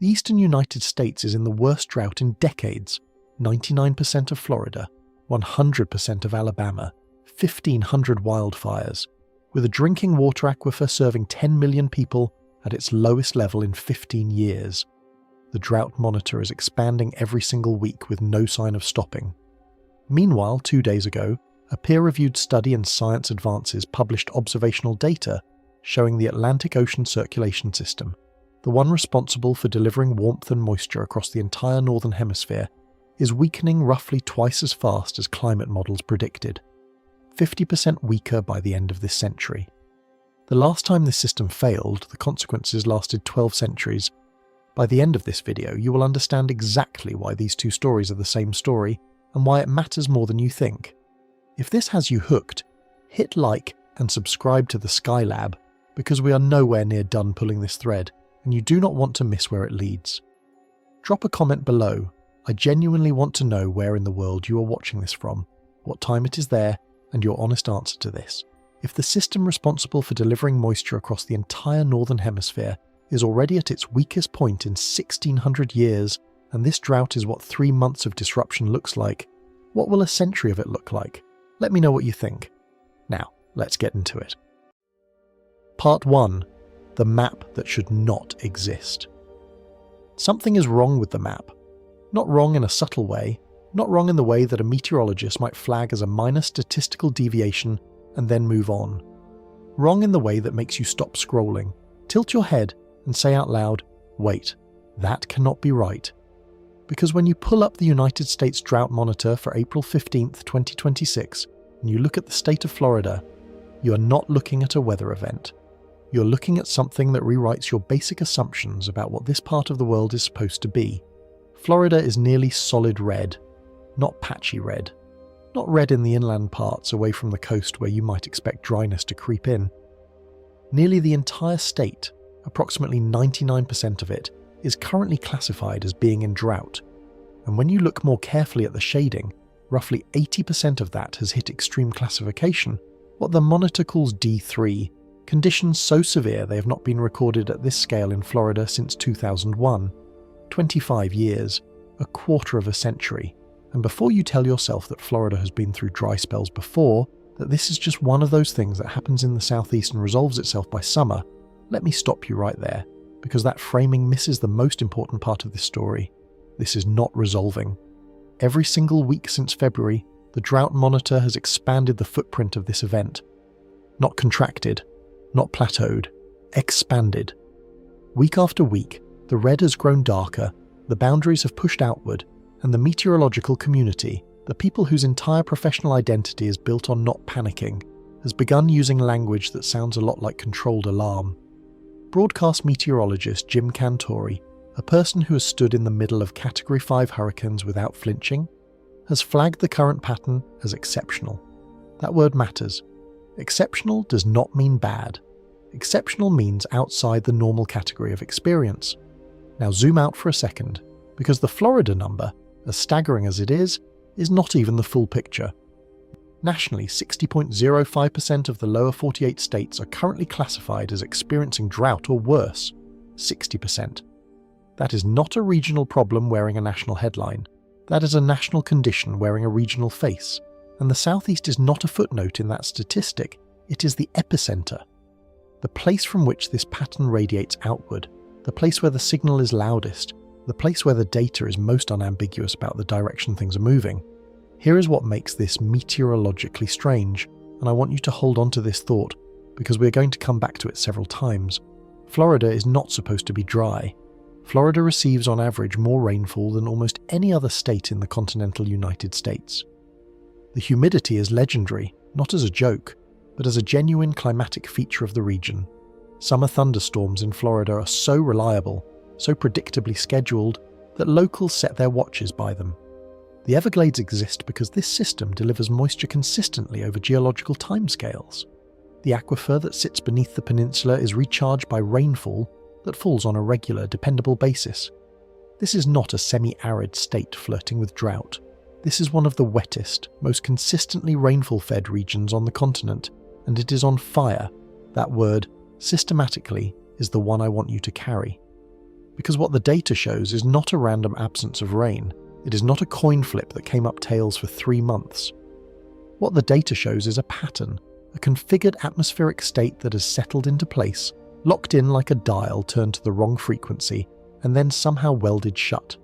The eastern United States is in the worst drought in decades. 99% of Florida, 100% of Alabama, 1,500 wildfires, with a drinking water aquifer serving 10 million people at its lowest level in 15 years. The drought monitor is expanding every single week with no sign of stopping. Meanwhile, 2 days ago, a peer-reviewed study in Science Advances published observational data showing the Atlantic Ocean circulation system, the one responsible for delivering warmth and moisture across the entire northern hemisphere, is weakening roughly twice as fast as climate models predicted, 50% weaker by the end of this century. The last time this system failed, the consequences lasted 12 centuries. By the end of this video, you will understand exactly why these two stories are the same story and why it matters more than you think. If this has you hooked, hit like and subscribe to the Skylab, because we are nowhere near done pulling this thread, and you do not want to miss where it leads. Drop a comment below. I genuinely want to know where in the world you are watching this from, what time it is there, and your honest answer to this. If the system responsible for delivering moisture across the entire northern hemisphere is already at its weakest point in 1,600 years, and this drought is what 3 months of disruption looks like, what will a century of it look like? Let me know what you think. Now, let's get into it. Part 1. The map that should not exist. Something is wrong with the map. Not wrong in a subtle way, not wrong in the way that a meteorologist might flag as a minor statistical deviation and then move on. Wrong in the way that makes you stop scrolling, tilt your head and say out loud, wait, that cannot be right. Because when you pull up the United States Drought Monitor for April 15th, 2026, and you look at the state of Florida, you are not looking at a weather event. You're looking at something that rewrites your basic assumptions about what this part of the world is supposed to be. Florida is nearly solid red, not patchy red. Not red in the inland parts away from the coast where you might expect dryness to creep in. Nearly the entire state, approximately 99% of it, is currently classified as being in drought. And when you look more carefully at the shading, roughly 80% of that has hit extreme classification, what the monitor calls D3, conditions so severe they have not been recorded at this scale in Florida since 2001. 25 years, a quarter of a century. And before you tell yourself that Florida has been through dry spells before, that this is just one of those things that happens in the southeast and resolves itself by summer, let me stop you right there, because that framing misses the most important part of this story. This is not resolving. Every single week since February, the drought monitor has expanded the footprint of this event. Not contracted, not plateaued, expanded. Week after week, the red has grown darker, the boundaries have pushed outward, and the meteorological community, the people whose entire professional identity is built on not panicking, has begun using language that sounds a lot like controlled alarm. Broadcast meteorologist Jim Cantore, a person who has stood in the middle of Category 5 hurricanes without flinching, has flagged the current pattern as exceptional. That word matters. Exceptional does not mean bad. Exceptional means outside the normal category of experience. Now zoom out for a second, because the Florida number, as staggering as it is not even the full picture. Nationally, 60.05% of the lower 48 states are currently classified as experiencing drought or worse. 60%. That is not a regional problem wearing a national headline. That is a national condition wearing a regional face. And the Southeast is not a footnote in that statistic, it is the epicenter. The place from which this pattern radiates outward, the place where the signal is loudest, the place where the data is most unambiguous about the direction things are moving. Here is what makes this meteorologically strange, and I want you to hold on to this thought, because we're going to come back to it several times. Florida is not supposed to be dry. Florida receives on average more rainfall than almost any other state in the continental United States. The humidity is legendary, not as a joke, but as a genuine climatic feature of the region. Summer thunderstorms in Florida are so reliable, so predictably scheduled, that locals set their watches by them. The Everglades exist because this system delivers moisture consistently over geological timescales. The aquifer that sits beneath the peninsula is recharged by rainfall that falls on a regular, dependable basis. This is not a semi-arid state flirting with drought. This is one of the wettest, most consistently rainfall-fed regions on the continent, and it is on fire. That word, systematically, is the one I want you to carry. Because what the data shows is not a random absence of rain. It is not a coin flip that came up tails for 3 months. What the data shows is a pattern, a configured atmospheric state that has settled into place, locked in like a dial turned to the wrong frequency, and then somehow welded shut.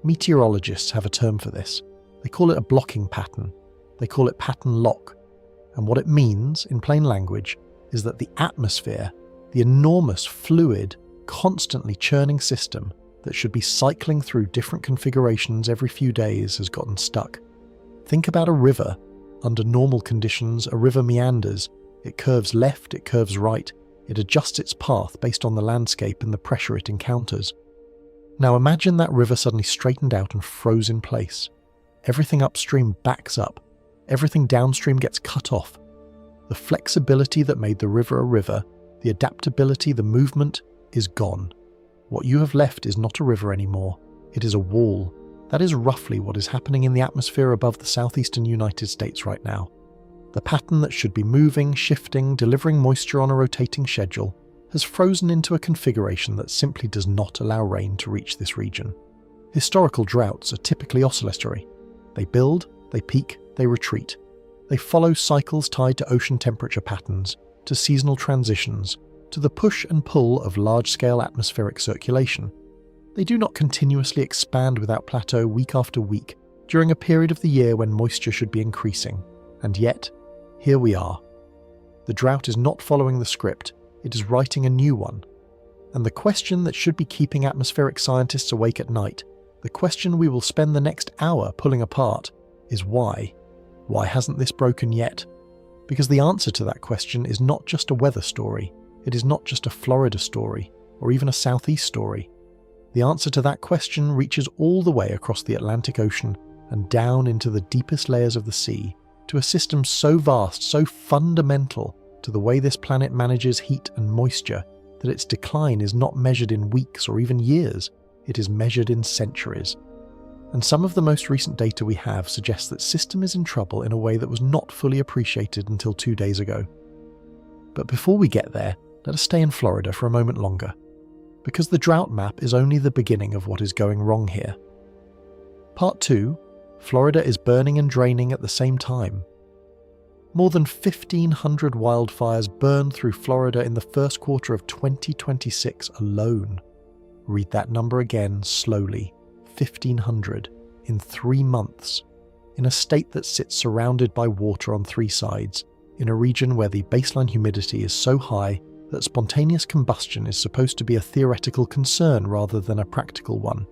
Meteorologists have a term for this. They call it a blocking pattern. They call it pattern lock. And what it means, in plain language, is that the atmosphere, the enormous, fluid, constantly churning system that should be cycling through different configurations every few days, has gotten stuck. Think about a river. Under normal conditions, a river meanders. It curves left, it curves right. It adjusts its path based on the landscape and the pressure it encounters. Now imagine that river suddenly straightened out and froze in place. Everything upstream backs up. Everything downstream gets cut off. The flexibility that made the river, the adaptability, the movement, is gone. What you have left is not a river anymore. It is a wall. That is roughly what is happening in the atmosphere above the southeastern United States right now. The pattern that should be moving, shifting, delivering moisture on a rotating schedule has frozen into a configuration that simply does not allow rain to reach this region. Historical droughts are typically oscillatory. They build, they peak, they retreat. They follow cycles tied to ocean temperature patterns, to seasonal transitions, to the push and pull of large-scale atmospheric circulation. They do not continuously expand without plateau week after week during a period of the year when moisture should be increasing. And yet, here we are. The drought is not following the script, it is writing a new one. And the question that should be keeping atmospheric scientists awake at night, the question we will spend the next hour pulling apart, is why? Why hasn't this broken yet? Because the answer to that question is not just a weather story, it is not just a Florida story, or even a Southeast story. The answer to that question reaches all the way across the Atlantic Ocean and down into the deepest layers of the sea, to a system so vast, so fundamental to the way this planet manages heat and moisture, that its decline is not measured in weeks or even years, it is measured in centuries. And some of the most recent data we have suggests that system is in trouble in a way that was not fully appreciated until 2 days ago. But before we get there, let us stay in Florida for a moment longer, because the drought map is only the beginning of what is going wrong here. Part 2, Florida is burning and draining at the same time. More than 1,500 wildfires burned through Florida in the first quarter of 2026 alone. Read that number again slowly. 1,500 in 3 months, in a state that sits surrounded by water on 3 sides, in a region where the baseline humidity is so high that spontaneous combustion is supposed to be a theoretical concern rather than a practical one.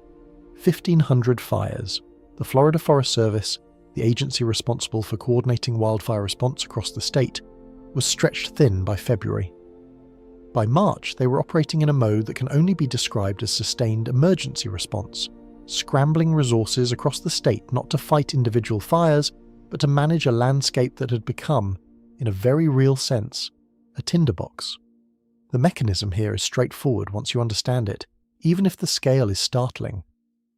1,500 fires. The Florida Forest Service, the agency responsible for coordinating wildfire response across the state, was stretched thin by February. By March, they were operating in a mode that can only be described as sustained emergency response, scrambling resources across the state not to fight individual fires, but to manage a landscape that had become, in a very real sense, a tinderbox. The mechanism here is straightforward once you understand it, even if the scale is startling.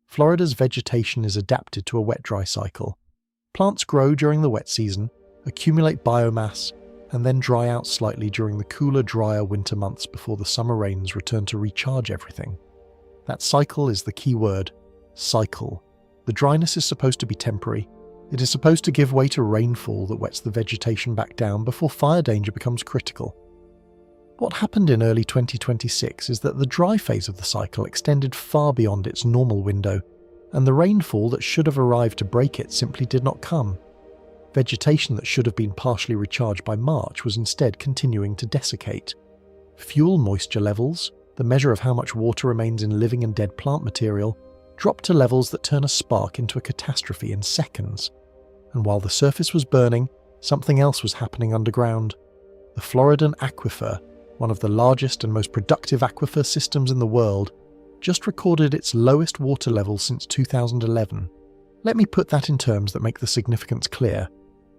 Florida's vegetation is adapted to a wet-dry cycle. Plants grow during the wet season, accumulate biomass, and then dry out slightly during the cooler, drier winter months before the summer rains return to recharge everything. That cycle is the key word. Cycle. The dryness is supposed to be temporary. It is supposed to give way to rainfall that wets the vegetation back down before fire danger becomes critical. What happened in early 2026 is that the dry phase of the cycle extended far beyond its normal window, and the rainfall that should have arrived to break it simply did not come. Vegetation that should have been partially recharged by March was instead continuing to desiccate. Fuel moisture levels, the measure of how much water remains in living and dead plant material, dropped to levels that turn a spark into a catastrophe in seconds. And while the surface was burning, something else was happening underground. The Floridan aquifer, one of the largest and most productive aquifer systems in the world, just recorded its lowest water level since 2011. Let me put that in terms that make the significance clear.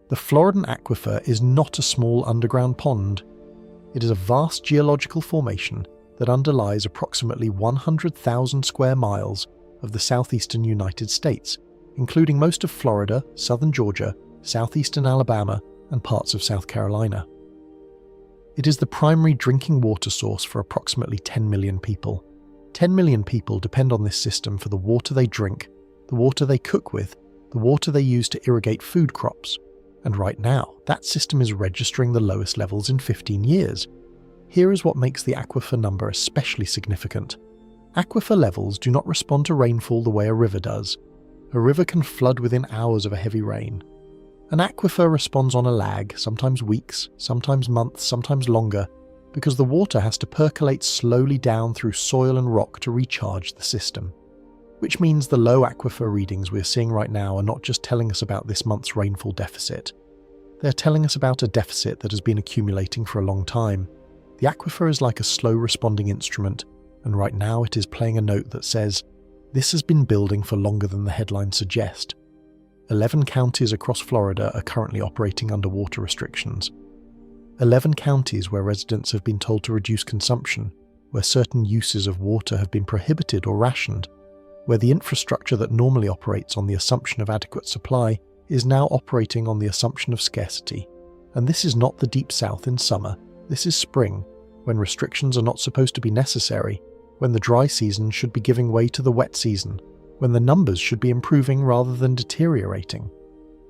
The Floridan aquifer is not a small underground pond. It is a vast geological formation that underlies approximately 100,000 square miles of the southeastern United States, including most of Florida, southern Georgia, southeastern Alabama, and parts of South Carolina. It is the primary drinking water source for approximately 10 million people. 10 million people depend on this system for the water they drink, the water they cook with, the water they use to irrigate food crops. And right now, that system is registering the lowest levels in 15 years. Here is what makes the aquifer number especially significant. Aquifer levels do not respond to rainfall the way a river does. A river can flood within hours of a heavy rain. An aquifer responds on a lag, sometimes weeks, sometimes months, sometimes longer, because the water has to percolate slowly down through soil and rock to recharge the system. Which means the low aquifer readings we're seeing right now are not just telling us about this month's rainfall deficit. They're telling us about a deficit that has been accumulating for a long time. The aquifer is like a slow responding instrument, and right now it is playing a note that says, this has been building for longer than the headlines suggest. 11 counties across Florida are currently operating under water restrictions. 11 counties where residents have been told to reduce consumption, where certain uses of water have been prohibited or rationed, where the infrastructure that normally operates on the assumption of adequate supply is now operating on the assumption of scarcity. And this is not the Deep South in summer, this is spring, when restrictions are not supposed to be necessary, when the dry season should be giving way to the wet season, when the numbers should be improving rather than deteriorating.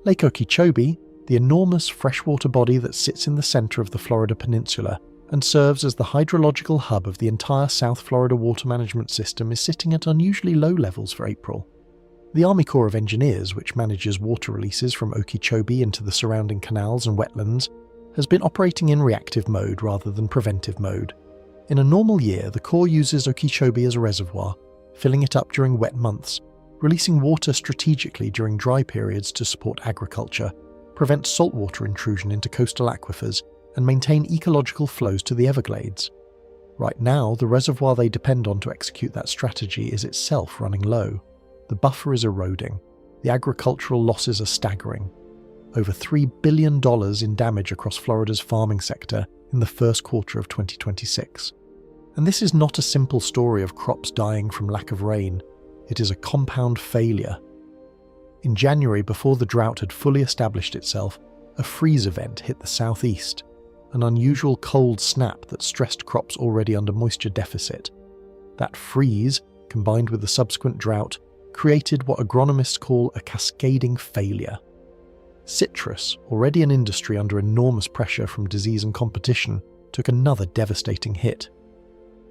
Lake Okeechobee, the enormous freshwater body that sits in the center of the Florida peninsula and serves as the hydrological hub of the entire South Florida water management system, is sitting at unusually low levels for April. The Army Corps of Engineers, which manages water releases from Okeechobee into the surrounding canals and wetlands, has been operating in reactive mode rather than preventive mode. In a normal year, the Corps uses Okeechobee as a reservoir, filling it up during wet months, releasing water strategically during dry periods to support agriculture, prevent saltwater intrusion into coastal aquifers, and maintain ecological flows to the Everglades. Right now, the reservoir they depend on to execute that strategy is itself running low. The buffer is eroding. The agricultural losses are staggering. Over $3 billion in damage across Florida's farming sector in the first quarter of 2026. And this is not a simple story of crops dying from lack of rain. It is a compound failure. In January, before the drought had fully established itself, a freeze event hit the southeast, an unusual cold snap that stressed crops already under moisture deficit. That freeze, combined with the subsequent drought, created what agronomists call a cascading failure. Citrus, already an industry under enormous pressure from disease and competition, took another devastating hit.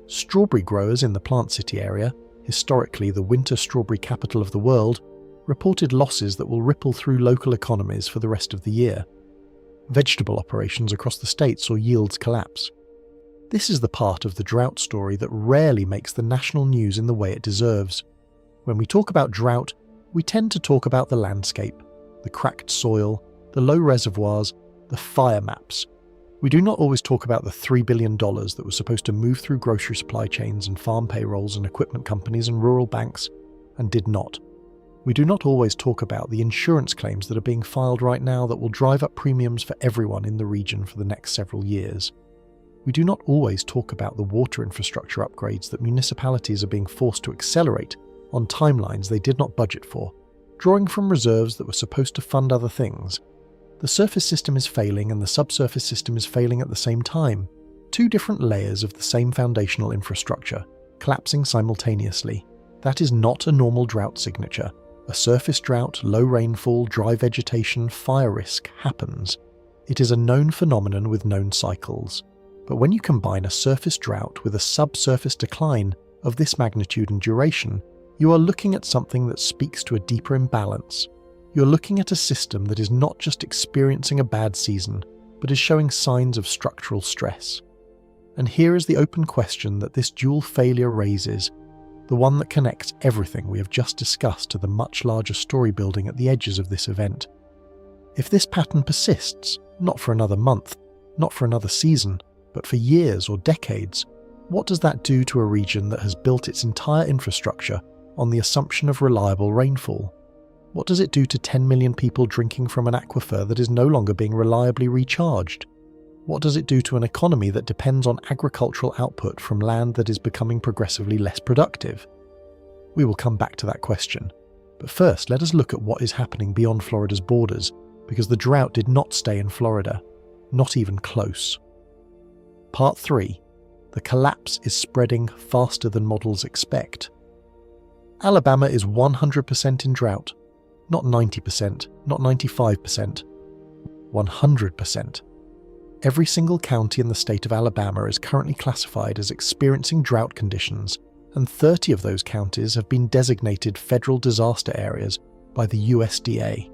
Strawberry growers in the Plant City area, historically the winter strawberry capital of the world, reported losses that will ripple through local economies for the rest of the year. Vegetable operations across the state saw yields collapse. This is the part of the drought story that rarely makes the national news in the way it deserves. When we talk about drought, we tend to talk about the landscape, the cracked soil, the low reservoirs, the fire maps. We do not always talk about the $3 billion that was supposed to move through grocery supply chains and farm payrolls and equipment companies and rural banks, and did not. We do not always talk about the insurance claims that are being filed right now that will drive up premiums for everyone in the region for the next several years. We do not always talk about the water infrastructure upgrades that municipalities are being forced to accelerate on timelines they did not budget for, drawing from reserves that were supposed to fund other things. The surface system is failing and the subsurface system is failing at the same time. Two different layers of the same foundational infrastructure, collapsing simultaneously. That is not a normal drought signature. A surface drought, low rainfall, dry vegetation, fire risk happens. It is a known phenomenon with known cycles. But when you combine a surface drought with a subsurface decline of this magnitude and duration, you are looking at something that speaks to a deeper imbalance. You're looking at a system that is not just experiencing a bad season, but is showing signs of structural stress. And here is the open question that this dual failure raises, the one that connects everything we have just discussed to the much larger story building at the edges of this event. If this pattern persists, not for another month, not for another season, but for years or decades, what does that do to a region that has built its entire infrastructure on the assumption of reliable rainfall? What does it do to 10 million people drinking from an aquifer that is no longer being reliably recharged? What does it do to an economy that depends on agricultural output from land that is becoming progressively less productive? We will come back to that question. But first, let us look at what is happening beyond Florida's borders, because the drought did not stay in Florida, not even close. Part 3. the collapse is spreading faster than models expect. Alabama is 100% in drought, not 90%, not 95%, 100%. Every single county in the state of Alabama is currently classified as experiencing drought conditions, and 30 of those counties have been designated federal disaster areas by the USDA.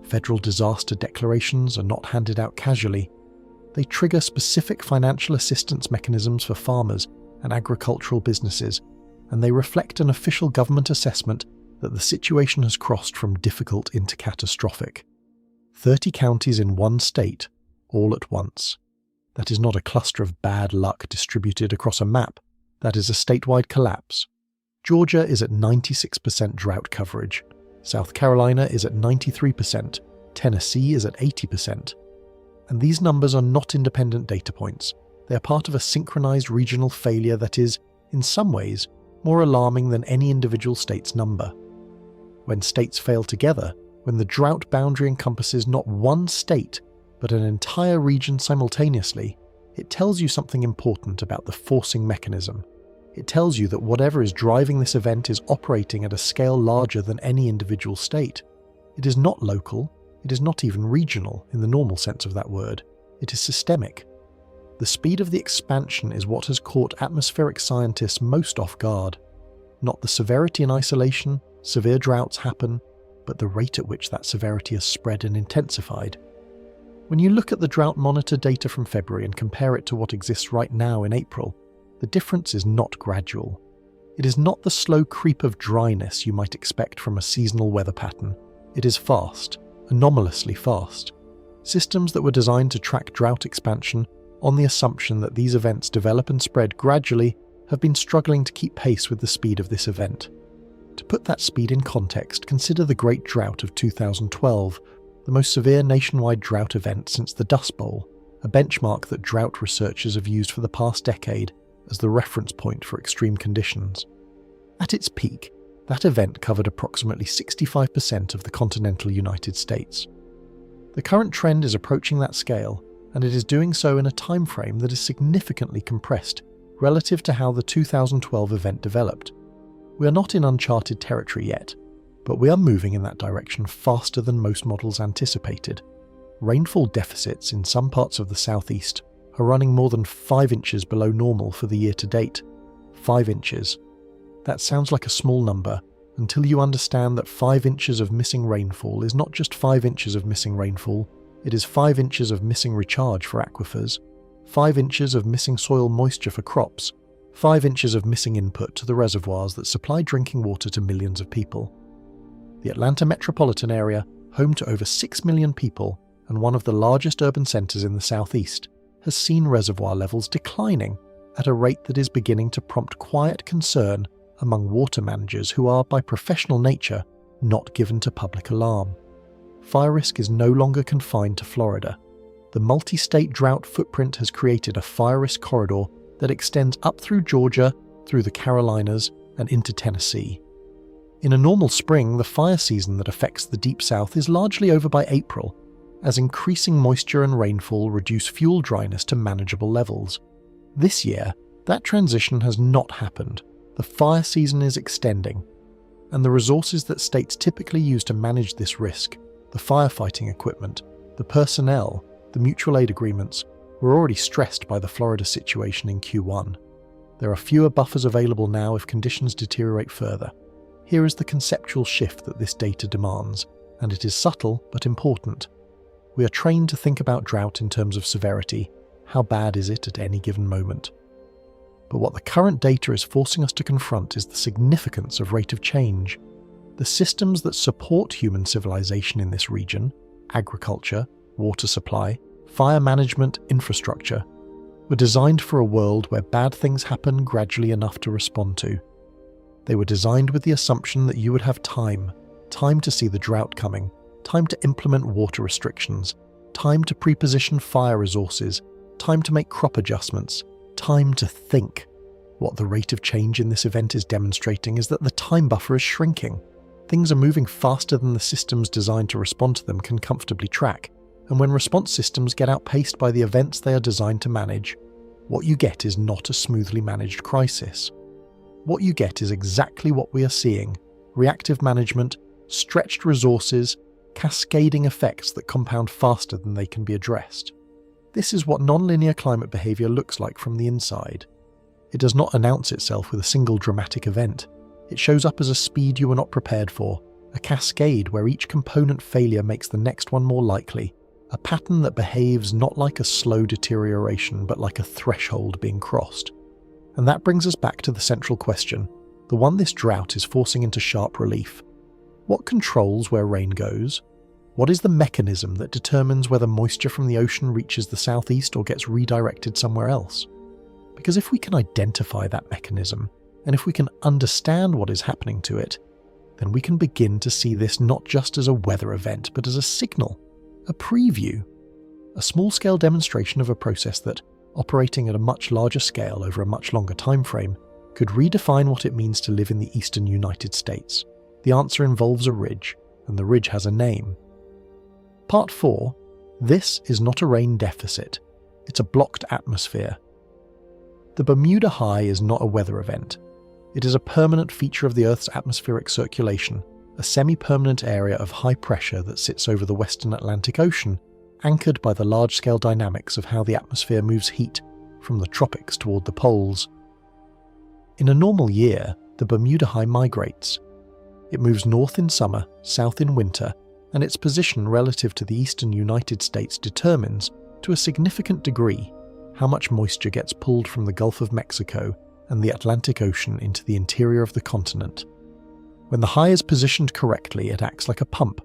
Federal disaster declarations are not handed out casually. They trigger specific financial assistance mechanisms for farmers and agricultural businesses, and they reflect an official government assessment that the situation has crossed from difficult into catastrophic. 30 counties in one state, all at once. That is not a cluster of bad luck distributed across a map. That is a statewide collapse. Georgia is at 96% drought coverage. South Carolina is at 93%. Tennessee is at 80%. And these numbers are not independent data points. They are part of a synchronized regional failure that is, in some ways, more alarming than any individual state's number. When states fail together, when the drought boundary encompasses not one state, but an entire region simultaneously, it tells you something important about the forcing mechanism. It tells you that whatever is driving this event is operating at a scale larger than any individual state. It is not local, it is not even regional in the normal sense of that word. It is systemic. The speed of the expansion is what has caught atmospheric scientists most off guard. Not the severity in isolation, severe droughts happen, but the rate at which that severity has spread and intensified. When you look at the drought monitor data from February and compare it to what exists right now in April, the difference is not gradual. It is not the slow creep of dryness you might expect from a seasonal weather pattern. It is fast, anomalously fast. Systems that were designed to track drought expansion on the assumption that these events develop and spread gradually have been struggling to keep pace with the speed of this event. To put that speed in context, consider the Great Drought of 2012, the most severe nationwide drought event since the Dust Bowl, a benchmark that drought researchers have used for the past decade as the reference point for extreme conditions. At its peak, that event covered approximately 65% of the continental United States. The current trend is approaching that scale, and it is doing so in a time frame that is significantly compressed relative to how the 2012 event developed. We are not in uncharted territory yet, but we are moving in that direction faster than most models anticipated. Rainfall deficits in some parts of the southeast are running more than 5 inches below normal for the year to date. 5 inches. That sounds like a small number until you understand that 5 inches of missing rainfall is not just 5 inches of missing rainfall, it is 5 inches of missing recharge for aquifers, 5 inches of missing soil moisture for crops, 5 inches of missing input to the reservoirs that supply drinking water to millions of people. The Atlanta metropolitan area, home to over 6 million people and one of the largest urban centres in the southeast, has seen reservoir levels declining at a rate that is beginning to prompt quiet concern among water managers who are, by professional nature, not given to public alarm. Fire risk is no longer confined to Florida. The multi-state drought footprint has created a fire risk corridor that extends up through Georgia, through the Carolinas, and into Tennessee. In a normal spring, the fire season that affects the Deep South is largely over by April, as increasing moisture and rainfall reduce fuel dryness to manageable levels. This year, that transition has not happened. The fire season is extending, and the resources that states typically use to manage this risk, the firefighting equipment, the personnel, the mutual aid agreements, were already stressed by the Florida situation in Q1. There are fewer buffers available now if conditions deteriorate further. Here is the conceptual shift that this data demands, and it is subtle but important. We are trained to think about drought in terms of severity. How bad is it at any given moment? But what the current data is forcing us to confront is the significance of rate of change. The systems that support human civilization in this region, agriculture, water supply, fire management, infrastructure, were designed for a world where bad things happen gradually enough to respond to. They were designed with the assumption that you would have time to see the drought coming, time to implement water restrictions, time to preposition fire resources, time to make crop adjustments, time to think. What the rate of change in this event is demonstrating is that the time buffer is shrinking. Things are moving faster than the systems designed to respond to them can comfortably track, and when response systems get outpaced by the events they are designed to manage, what you get is not a smoothly managed crisis. What you get is exactly what we are seeing: reactive management, stretched resources, cascading effects that compound faster than they can be addressed. This is what nonlinear climate behaviour looks like from the inside. It does not announce itself with a single dramatic event. It shows up as a speed you were not prepared for, a cascade where each component failure makes the next one more likely, a pattern that behaves not like a slow deterioration but like a threshold being crossed. And that brings us back to the central question, the one this drought is forcing into sharp relief. What controls where rain goes? What is the mechanism that determines whether moisture from the ocean reaches the southeast or gets redirected somewhere else? Because if we can identify that mechanism, and if we can understand what is happening to it, then we can begin to see this not just as a weather event, but as a signal, a preview, a small-scale demonstration of a process that, operating at a much larger scale over a much longer time frame, could redefine what it means to live in the eastern United States. The answer involves a ridge, and the ridge has a name. Part 4. This is not a rain deficit. It's a blocked atmosphere. The Bermuda High is not a weather event. It is a permanent feature of the Earth's atmospheric circulation, a semi-permanent area of high pressure that sits over the western Atlantic Ocean, anchored by the large-scale dynamics of how the atmosphere moves heat from the tropics toward the poles. In a normal year, the Bermuda High migrates. It moves north in summer, south in winter, and its position relative to the eastern United States determines, to a significant degree, how much moisture gets pulled from the Gulf of Mexico and the Atlantic Ocean into the interior of the continent. When the high is positioned correctly, it acts like a pump,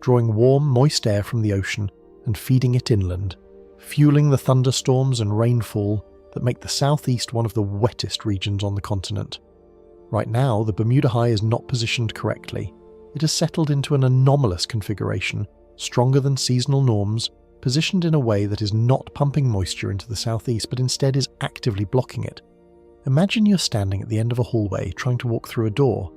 drawing warm, moist air from the ocean and feeding it inland, fueling the thunderstorms and rainfall that make the southeast one of the wettest regions on the continent. Right now, the Bermuda High is not positioned correctly. It has settled into an anomalous configuration, stronger than seasonal norms, positioned in a way that is not pumping moisture into the southeast but instead is actively blocking it. Imagine you're standing at the end of a hallway trying to walk through a door.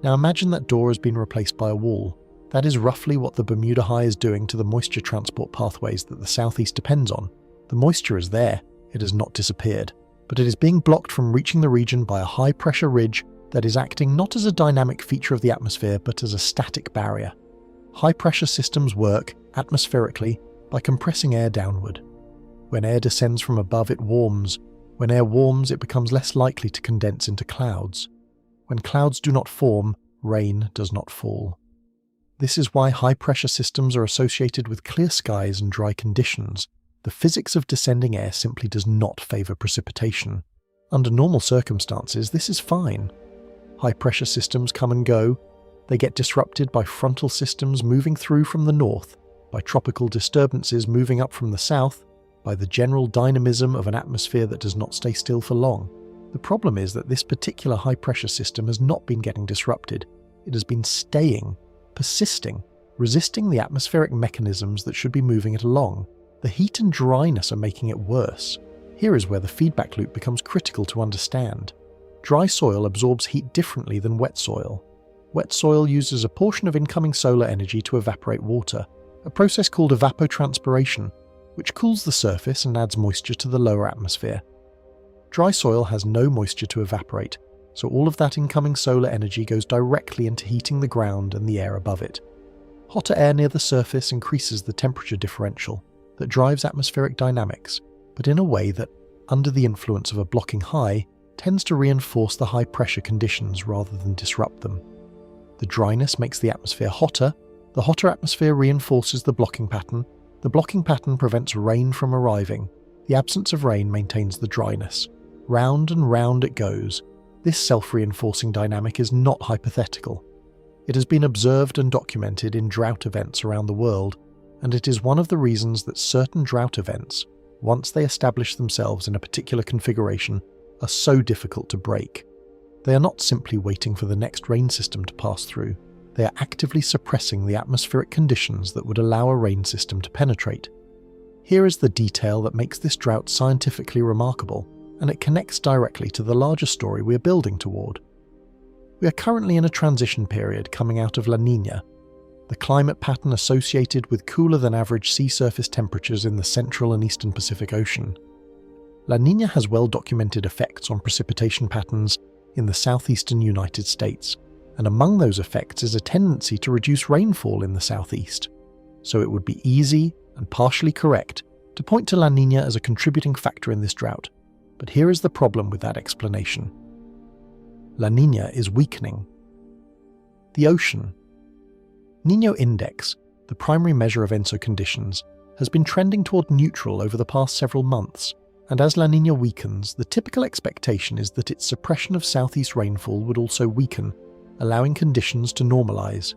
Now imagine that door has been replaced by a wall. That is roughly what the Bermuda High is doing to the moisture transport pathways that the southeast depends on. The moisture is there, it has not disappeared, but it is being blocked from reaching the region by a high-pressure ridge that is acting not as a dynamic feature of the atmosphere but as a static barrier. High-pressure systems work, atmospherically, by compressing air downward. When air descends from above, it warms. When air warms, it becomes less likely to condense into clouds. When clouds do not form, rain does not fall. This is why high-pressure systems are associated with clear skies and dry conditions. The physics of descending air simply does not favour precipitation. Under normal circumstances, this is fine. High-pressure systems come and go. They get disrupted by frontal systems moving through from the north, by tropical disturbances moving up from the south, by the general dynamism of an atmosphere that does not stay still for long. The problem is that this particular high-pressure system has not been getting disrupted. It has been staying, persisting, resisting the atmospheric mechanisms that should be moving it along. The heat and dryness are making it worse. Here is where the feedback loop becomes critical to understand. Dry soil absorbs heat differently than wet soil. Wet soil uses a portion of incoming solar energy to evaporate water, a process called evapotranspiration, which cools the surface and adds moisture to the lower atmosphere. Dry soil has no moisture to evaporate, so all of that incoming solar energy goes directly into heating the ground and the air above it. Hotter air near the surface increases the temperature differential that drives atmospheric dynamics, but in a way that, under the influence of a blocking high, tends to reinforce the high-pressure conditions rather than disrupt them. The dryness makes the atmosphere hotter. The hotter atmosphere reinforces the blocking pattern. The blocking pattern prevents rain from arriving. The absence of rain maintains the dryness. Round and round it goes. This self-reinforcing dynamic is not hypothetical. It has been observed and documented in drought events around the world, and it is one of the reasons that certain drought events, once they establish themselves in a particular configuration, are so difficult to break. They are not simply waiting for the next rain system to pass through. They are actively suppressing the atmospheric conditions that would allow a rain system to penetrate. Here is the detail that makes this drought scientifically remarkable, and it connects directly to the larger story we are building toward. We are currently in a transition period coming out of La Niña, the climate pattern associated with cooler than average sea surface temperatures in the central and eastern Pacific Ocean. La Niña has well-documented effects on precipitation patterns in the southeastern United States, and among those effects is a tendency to reduce rainfall in the southeast. So it would be easy and partially correct to point to La Niña as a contributing factor in this drought. But here is the problem with that explanation. La Niña is weakening. The ocean. Niño Index, the primary measure of ENSO conditions, has been trending toward neutral over the past several months, and as La Niña weakens, the typical expectation is that its suppression of southeast rainfall would also weaken, allowing conditions to normalize.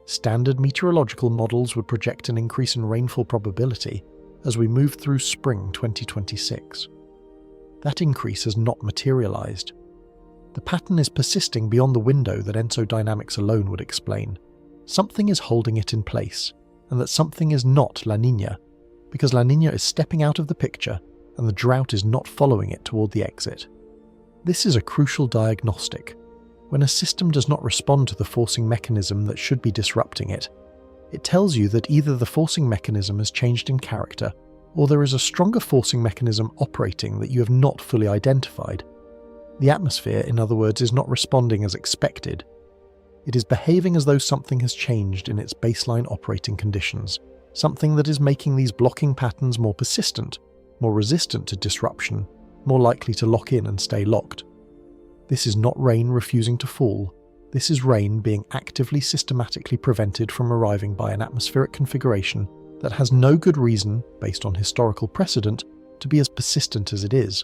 Standard meteorological models would project an increase in rainfall probability as we move through spring 2026. That increase has not materialized. The pattern is persisting beyond the window that ENSO dynamics alone would explain. Something is holding it in place, and that something is not La Niña, because La Niña is stepping out of the picture and the drought is not following it toward the exit. This is a crucial diagnostic. When a system does not respond to the forcing mechanism that should be disrupting it, it tells you that either the forcing mechanism has changed in character, or there is a stronger forcing mechanism operating that you have not fully identified. The atmosphere, in other words, is not responding as expected. It is behaving as though something has changed in its baseline operating conditions, something that is making these blocking patterns more persistent, more resistant to disruption, more likely to lock in and stay locked. This is not rain refusing to fall. This is rain being actively systematically prevented from arriving by an atmospheric configuration that has no good reason, based on historical precedent, to be as persistent as it is.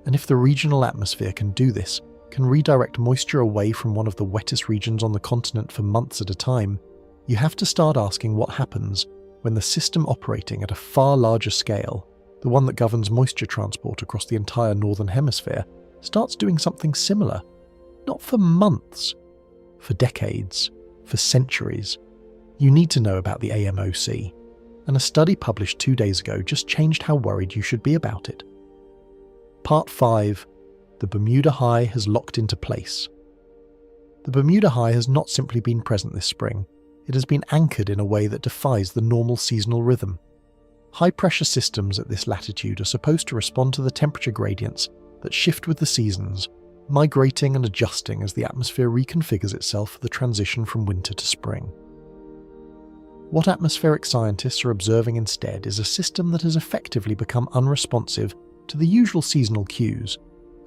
And if the regional atmosphere can do this, can redirect moisture away from one of the wettest regions on the continent for months at a time, you have to start asking what happens when the system operating at a far larger scale, the one that governs moisture transport across the entire northern hemisphere, starts doing something similar. Not for months, for decades, for centuries. You need to know about the AMOC, and a study published 2 days ago just changed how worried you should be about it. Part 5. The Bermuda High has locked into place. The Bermuda High has not simply been present this spring, it has been anchored in a way that defies the normal seasonal rhythm. High-pressure systems at this latitude are supposed to respond to the temperature gradients that shift with the seasons, migrating and adjusting as the atmosphere reconfigures itself for the transition from winter to spring. What atmospheric scientists are observing instead is a system that has effectively become unresponsive to the usual seasonal cues,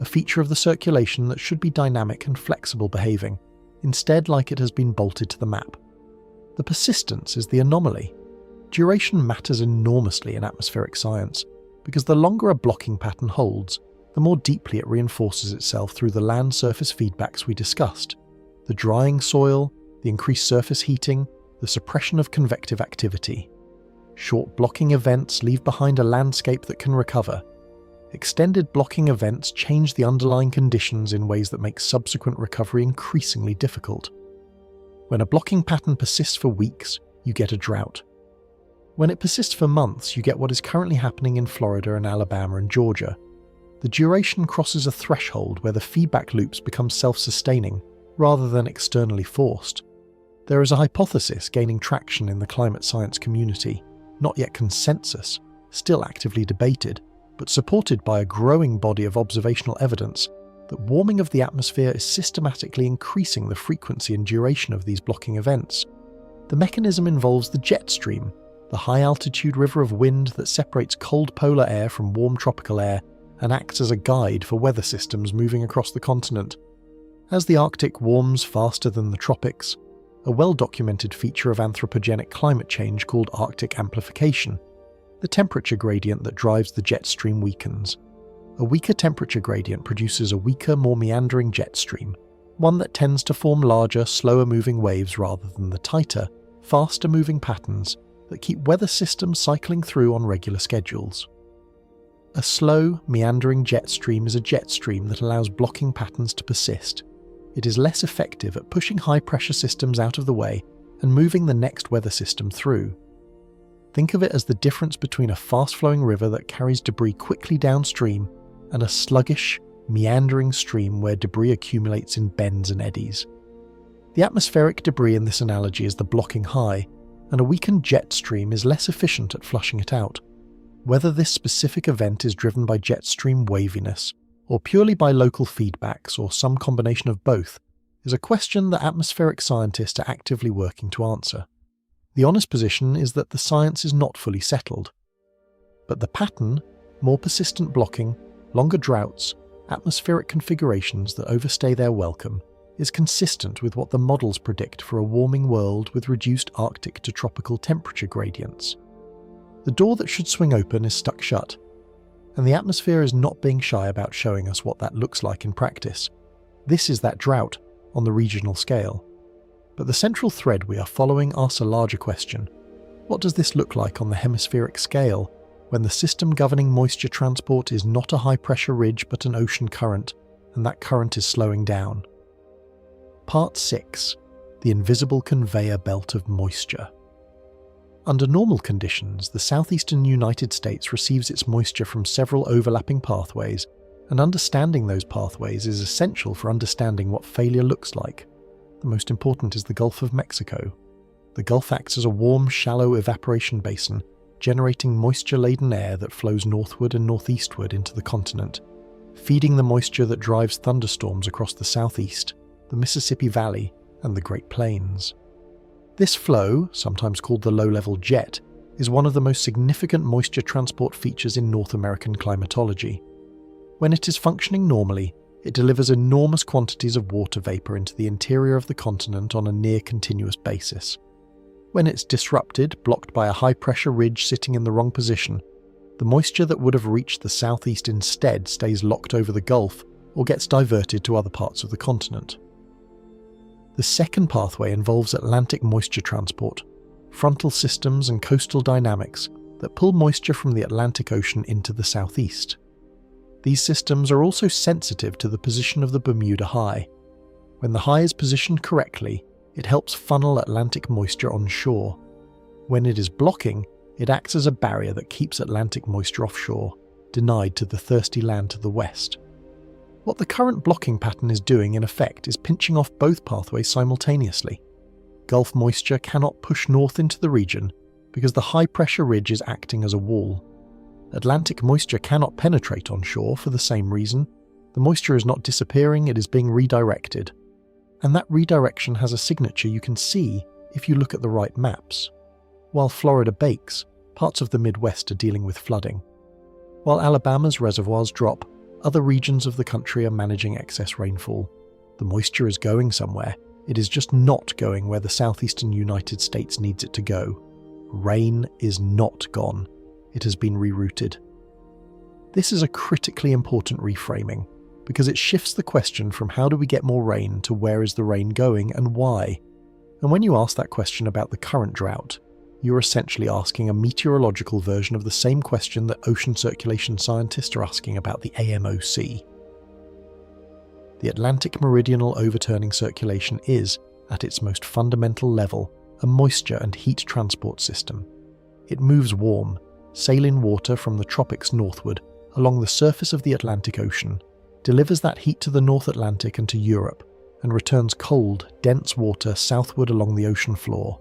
a feature of the circulation that should be dynamic and flexible behaving, instead like it has been bolted to the map. The persistence is the anomaly. Duration matters enormously in atmospheric science, because the longer a blocking pattern holds, the more deeply it reinforces itself through the land surface feedbacks we discussed: the drying soil, the increased surface heating, the suppression of convective activity. Short blocking events leave behind a landscape that can recover. Extended blocking events change the underlying conditions in ways that make subsequent recovery increasingly difficult. When a blocking pattern persists for weeks, you get a drought. When it persists for months, you get what is currently happening in Florida and Alabama and Georgia. The duration crosses a threshold where the feedback loops become self-sustaining, rather than externally forced. There is a hypothesis gaining traction in the climate science community, not yet consensus, still actively debated, but supported by a growing body of observational evidence, that warming of the atmosphere is systematically increasing the frequency and duration of these blocking events. The mechanism involves the jet stream, the high-altitude river of wind that separates cold polar air from warm tropical air and acts as a guide for weather systems moving across the continent. As the Arctic warms faster than the tropics, a well-documented feature of anthropogenic climate change called Arctic amplification, the temperature gradient that drives the jet stream weakens. A weaker temperature gradient produces a weaker, more meandering jet stream, one that tends to form larger, slower-moving waves rather than the tighter, faster-moving patterns that keep weather systems cycling through on regular schedules. A slow, meandering jet stream is a jet stream that allows blocking patterns to persist. It is less effective at pushing high-pressure systems out of the way and moving the next weather system through. Think of it as the difference between a fast-flowing river that carries debris quickly downstream and a sluggish, meandering stream where debris accumulates in bends and eddies. The atmospheric debris in this analogy is the blocking high, and a weakened jet stream is less efficient at flushing it out. Whether this specific event is driven by jet stream waviness, or purely by local feedbacks, or some combination of both, is a question that atmospheric scientists are actively working to answer. The honest position is that the science is not fully settled. But the pattern, more persistent blocking, longer droughts, atmospheric configurations that overstay their welcome, is consistent with what the models predict for a warming world with reduced Arctic to tropical temperature gradients. The door that should swing open is stuck shut, and the atmosphere is not being shy about showing us what that looks like in practice. This is that drought on the regional scale. But the central thread we are following asks a larger question. What does this look like on the hemispheric scale when the system governing moisture transport is not a high-pressure ridge but an ocean current, and that current is slowing down? Part 6. The invisible conveyor belt of moisture. Under normal conditions, the southeastern United States receives its moisture from several overlapping pathways, and understanding those pathways is essential for understanding what failure looks like. The most important is the Gulf of Mexico. The Gulf acts as a warm, shallow evaporation basin, generating moisture-laden air that flows northward and northeastward into the continent, feeding the moisture that drives thunderstorms across the southeast, the Mississippi Valley, and the Great Plains. This flow, sometimes called the low-level jet, is one of the most significant moisture transport features in North American climatology. When it is functioning normally, it delivers enormous quantities of water vapor into the interior of the continent on a near-continuous basis. When it's disrupted, blocked by a high-pressure ridge sitting in the wrong position, the moisture that would have reached the southeast instead stays locked over the Gulf or gets diverted to other parts of the continent. The second pathway involves Atlantic moisture transport, frontal systems and coastal dynamics that pull moisture from the Atlantic Ocean into the southeast. These systems are also sensitive to the position of the Bermuda High. When the high is positioned correctly, it helps funnel Atlantic moisture onshore. When it is blocking, it acts as a barrier that keeps Atlantic moisture offshore, denied to the thirsty land to the west. What the current blocking pattern is doing in effect is pinching off both pathways simultaneously. Gulf moisture cannot push north into the region because the high-pressure ridge is acting as a wall. Atlantic moisture cannot penetrate onshore for the same reason. The moisture is not disappearing, it is being redirected. And that redirection has a signature you can see if you look at the right maps. While Florida bakes, parts of the Midwest are dealing with flooding. While Alabama's reservoirs drop, other regions of the country are managing excess rainfall. The moisture is going somewhere. It is just not going where the southeastern United States needs it to go. Rain is not gone. It has been rerouted. This is a critically important reframing, because it shifts the question from how do we get more rain to where is the rain going and why. And when you ask that question about the current drought, you're essentially asking a meteorological version of the same question that ocean circulation scientists are asking about the AMOC. The Atlantic Meridional Overturning Circulation is, at its most fundamental level, a moisture and heat transport system. It moves warm, saline water from the tropics northward along the surface of the Atlantic Ocean, delivers that heat to the North Atlantic and to Europe, and returns cold, dense water southward along the ocean floor.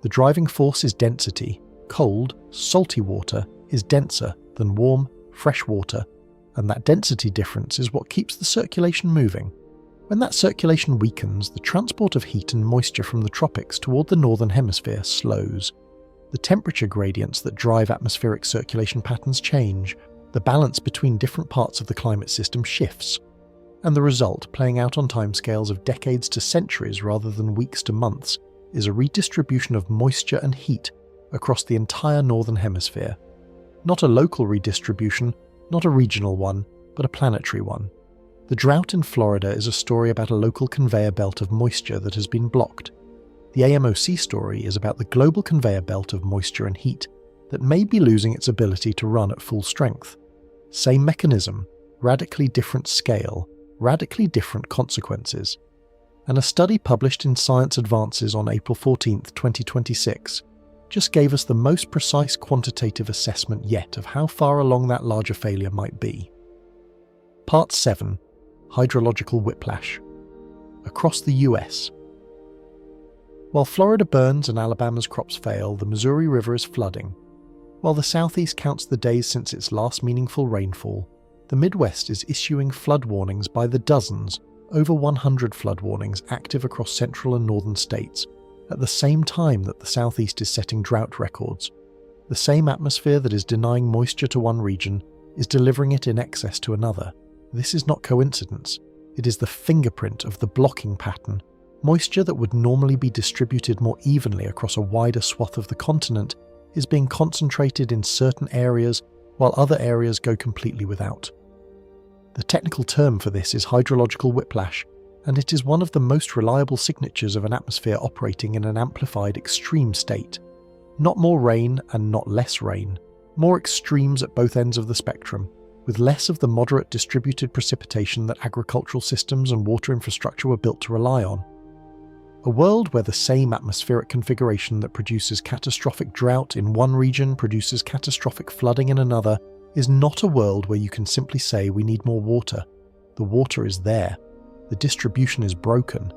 The driving force is density. Cold, salty water is denser than warm, fresh water, and that density difference is what keeps the circulation moving. When that circulation weakens, the transport of heat and moisture from the tropics toward the northern hemisphere slows. The temperature gradients that drive atmospheric circulation patterns change, the balance between different parts of the climate system shifts, and the result, playing out on timescales of decades to centuries rather than weeks to months, is a redistribution of moisture and heat across the entire northern hemisphere. Not a local redistribution, not a regional one, but a planetary one. The drought in Florida is a story about a local conveyor belt of moisture that has been blocked. The AMOC story is about the global conveyor belt of moisture and heat that may be losing its ability to run at full strength. Same mechanism, radically different scale, radically different consequences. And a study published in Science Advances on April 14, 2026, just gave us the most precise quantitative assessment yet of how far along that larger failure might be. Part 7. Hydrological Whiplash. Across the US. While Florida burns and Alabama's crops fail, the Missouri River is flooding. While the southeast counts the days since its last meaningful rainfall, the Midwest is issuing flood warnings by the dozens, over 100 flood warnings active across central and northern states, at the same time that the southeast is setting drought records. The same atmosphere that is denying moisture to one region is delivering it in excess to another. This is not coincidence. It is the fingerprint of the blocking pattern. Moisture that would normally be distributed more evenly across a wider swath of the continent is being concentrated in certain areas while other areas go completely without. The technical term for this is hydrological whiplash, and it is one of the most reliable signatures of an atmosphere operating in an amplified extreme state. Not more rain and not less rain, more extremes at both ends of the spectrum, with less of the moderate distributed precipitation that agricultural systems and water infrastructure were built to rely on. A world where the same atmospheric configuration that produces catastrophic drought in one region produces catastrophic flooding in another is not a world where you can simply say we need more water. The water is there. The distribution is broken.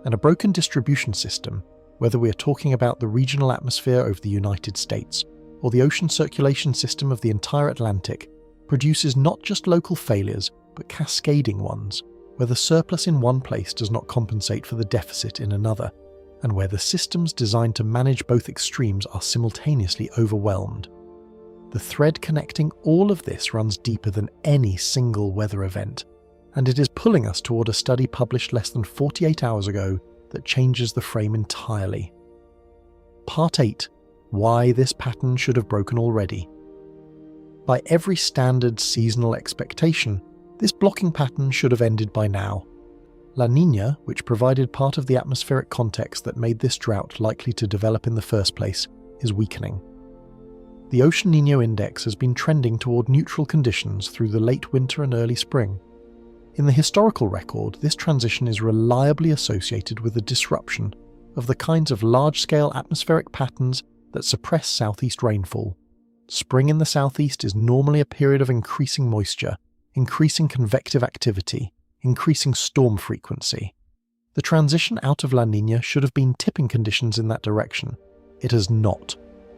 And a broken distribution system, whether we are talking about the regional atmosphere over the United States or the ocean circulation system of the entire Atlantic, produces not just local failures, but cascading ones, where the surplus in one place does not compensate for the deficit in another, and where the systems designed to manage both extremes are simultaneously overwhelmed. The thread connecting all of this runs deeper than any single weather event, and it is pulling us toward a study published less than 48 hours ago that changes the frame entirely. Part 8. Why this pattern should have broken already. By every standard seasonal expectation, this blocking pattern should have ended by now. La Niña, which provided part of the atmospheric context that made this drought likely to develop in the first place, is weakening. The Ocean Niño Index has been trending toward neutral conditions through the late winter and early spring. In the historical record, this transition is reliably associated with a disruption of the kinds of large-scale atmospheric patterns that suppress southeast rainfall. Spring in the southeast is normally a period of increasing moisture, increasing convective activity, increasing storm frequency. The transition out of La Niña should have been tipping conditions in that direction. It has not.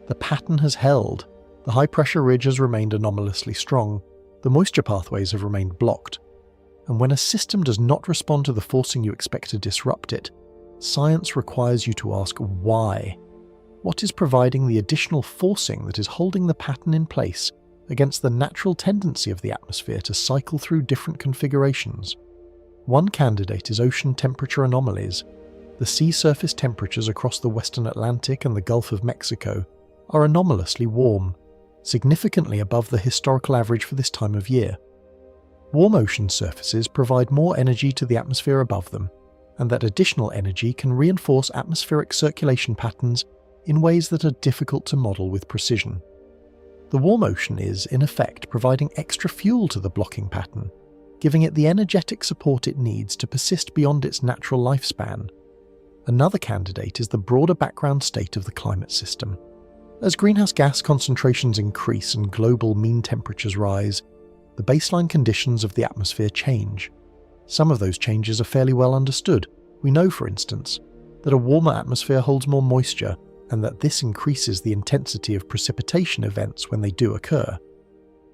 The pattern has held. The high-pressure ridge has remained anomalously strong. The moisture pathways have remained blocked. And when a system does not respond to the forcing you expect to disrupt it, science requires you to ask why. What is providing the additional forcing that is holding the pattern in place against the natural tendency of the atmosphere to cycle through different configurations? One candidate is ocean temperature anomalies. The sea surface temperatures across the Western Atlantic and the Gulf of Mexico are anomalously warm, significantly above the historical average for this time of year. Warm ocean surfaces provide more energy to the atmosphere above them, and that additional energy can reinforce atmospheric circulation patterns in ways that are difficult to model with precision. The warm ocean is, in effect, providing extra fuel to the blocking pattern, giving it the energetic support it needs to persist beyond its natural lifespan. Another candidate is the broader background state of the climate system. As greenhouse gas concentrations increase and global mean temperatures rise, the baseline conditions of the atmosphere change. Some of those changes are fairly well understood. We know, for instance, that a warmer atmosphere holds more moisture, and that this increases the intensity of precipitation events when they do occur.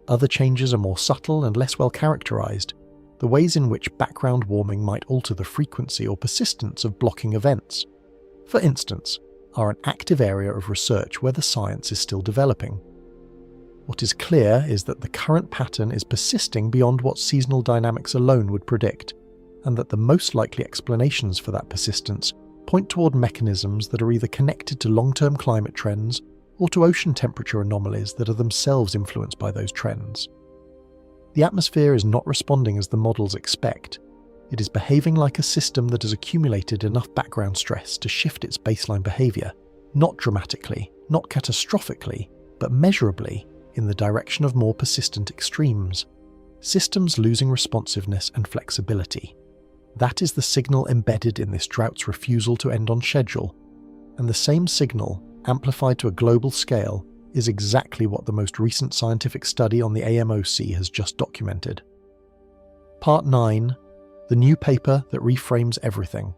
Other changes are more subtle and less well characterized, the ways in which background warming might alter the frequency or persistence of blocking events, for instance, are an active area of research where the science is still developing. What is clear is that the current pattern is persisting beyond what seasonal dynamics alone would predict, and that the most likely explanations for that persistence point toward mechanisms that are either connected to long-term climate trends or to ocean temperature anomalies that are themselves influenced by those trends. The atmosphere is not responding as the models expect. It is behaving like a system that has accumulated enough background stress to shift its baseline behavior, not dramatically, not catastrophically, but measurably in the direction of more persistent extremes. Systems losing responsiveness and flexibility. That is the signal embedded in this drought's refusal to end on schedule, and the same signal, amplified to a global scale, is exactly what the most recent scientific study on the AMOC has just documented. Part 9. The new paper that reframes everything.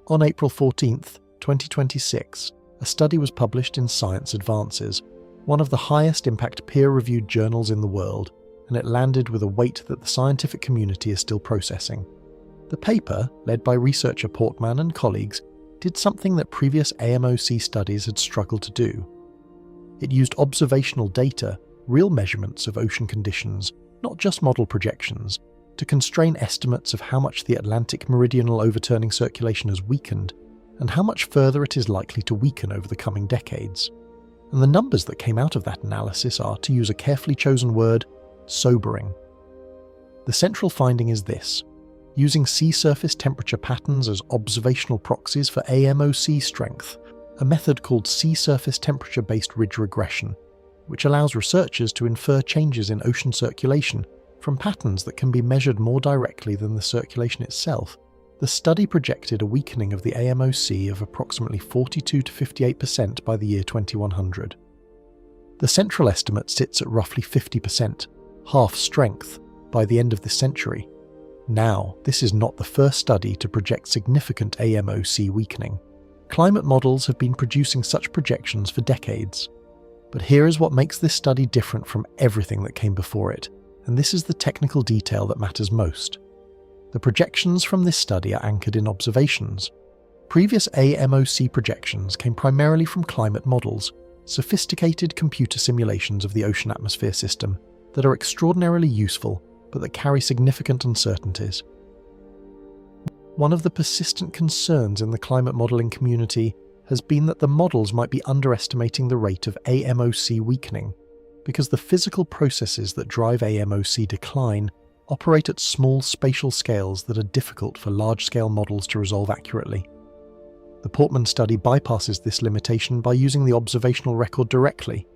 On April 14th, 2026, a study was published in Science Advances, one of the highest impact peer-reviewed journals in the world, and it landed with a weight that the scientific community is still processing. The paper, led by researcher Portman and colleagues, did something that previous AMOC studies had struggled to do. It used observational data, real measurements of ocean conditions, not just model projections, to constrain estimates of how much the Atlantic Meridional overturning circulation has weakened and how much further it is likely to weaken over the coming decades. And the numbers that came out of that analysis are, to use a carefully chosen word, sobering. The central finding is this: using sea surface temperature patterns as observational proxies for AMOC strength, a method called sea surface temperature-based ridge regression, which allows researchers to infer changes in ocean circulation from patterns that can be measured more directly than the circulation itself. The study projected a weakening of the AMOC of approximately 42 to 58% by the year 2100. The central estimate sits at roughly 50%, half strength, by the end of this century. Now, this is not the first study to project significant AMOC weakening. Climate models have been producing such projections for decades. But here is what makes this study different from everything that came before it, and this is the technical detail that matters most. The projections from this study are anchored in observations. Previous AMOC projections came primarily from climate models, sophisticated computer simulations of the ocean atmosphere system that are extraordinarily useful, but that carry significant uncertainties. One of the persistent concerns in the climate modelling community has been that the models might be underestimating the rate of AMOC weakening, because the physical processes that drive AMOC decline operate at small spatial scales that are difficult for large-scale models to resolve accurately. The Portman study bypasses this limitation by using the observational record directly.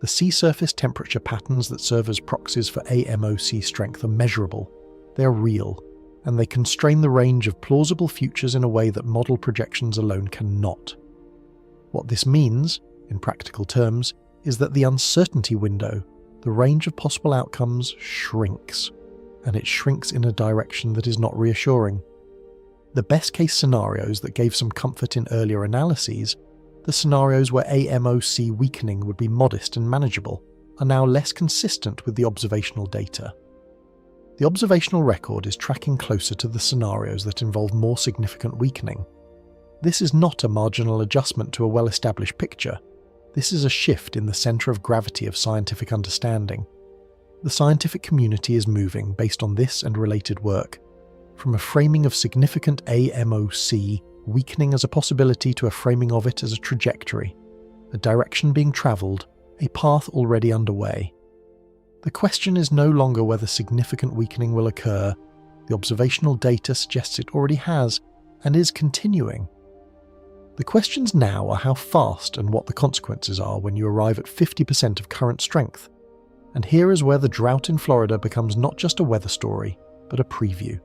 The sea surface temperature patterns that serve as proxies for AMOC strength are measurable, they are real, and they constrain the range of plausible futures in a way that model projections alone cannot. What this means, in practical terms, is that the uncertainty window, the range of possible outcomes, shrinks, and it shrinks in a direction that is not reassuring. The best-case scenarios that gave some comfort in earlier analyses, the scenarios where AMOC weakening would be modest and manageable, are now less consistent with the observational data. The observational record is tracking closer to the scenarios that involve more significant weakening. This is not a marginal adjustment to a well-established picture. This is a shift in the centre of gravity of scientific understanding. The scientific community is moving, based on this and related work, from a framing of significant AMOC weakening as a possibility to a framing of it as a trajectory, a direction being travelled, a path already underway. The question is no longer whether significant weakening will occur. The observational data suggests it already has, and is continuing. The questions now are how fast and what the consequences are when you arrive at 50% of current strength. And here is where the drought in Florida becomes not just a weather story, but a preview.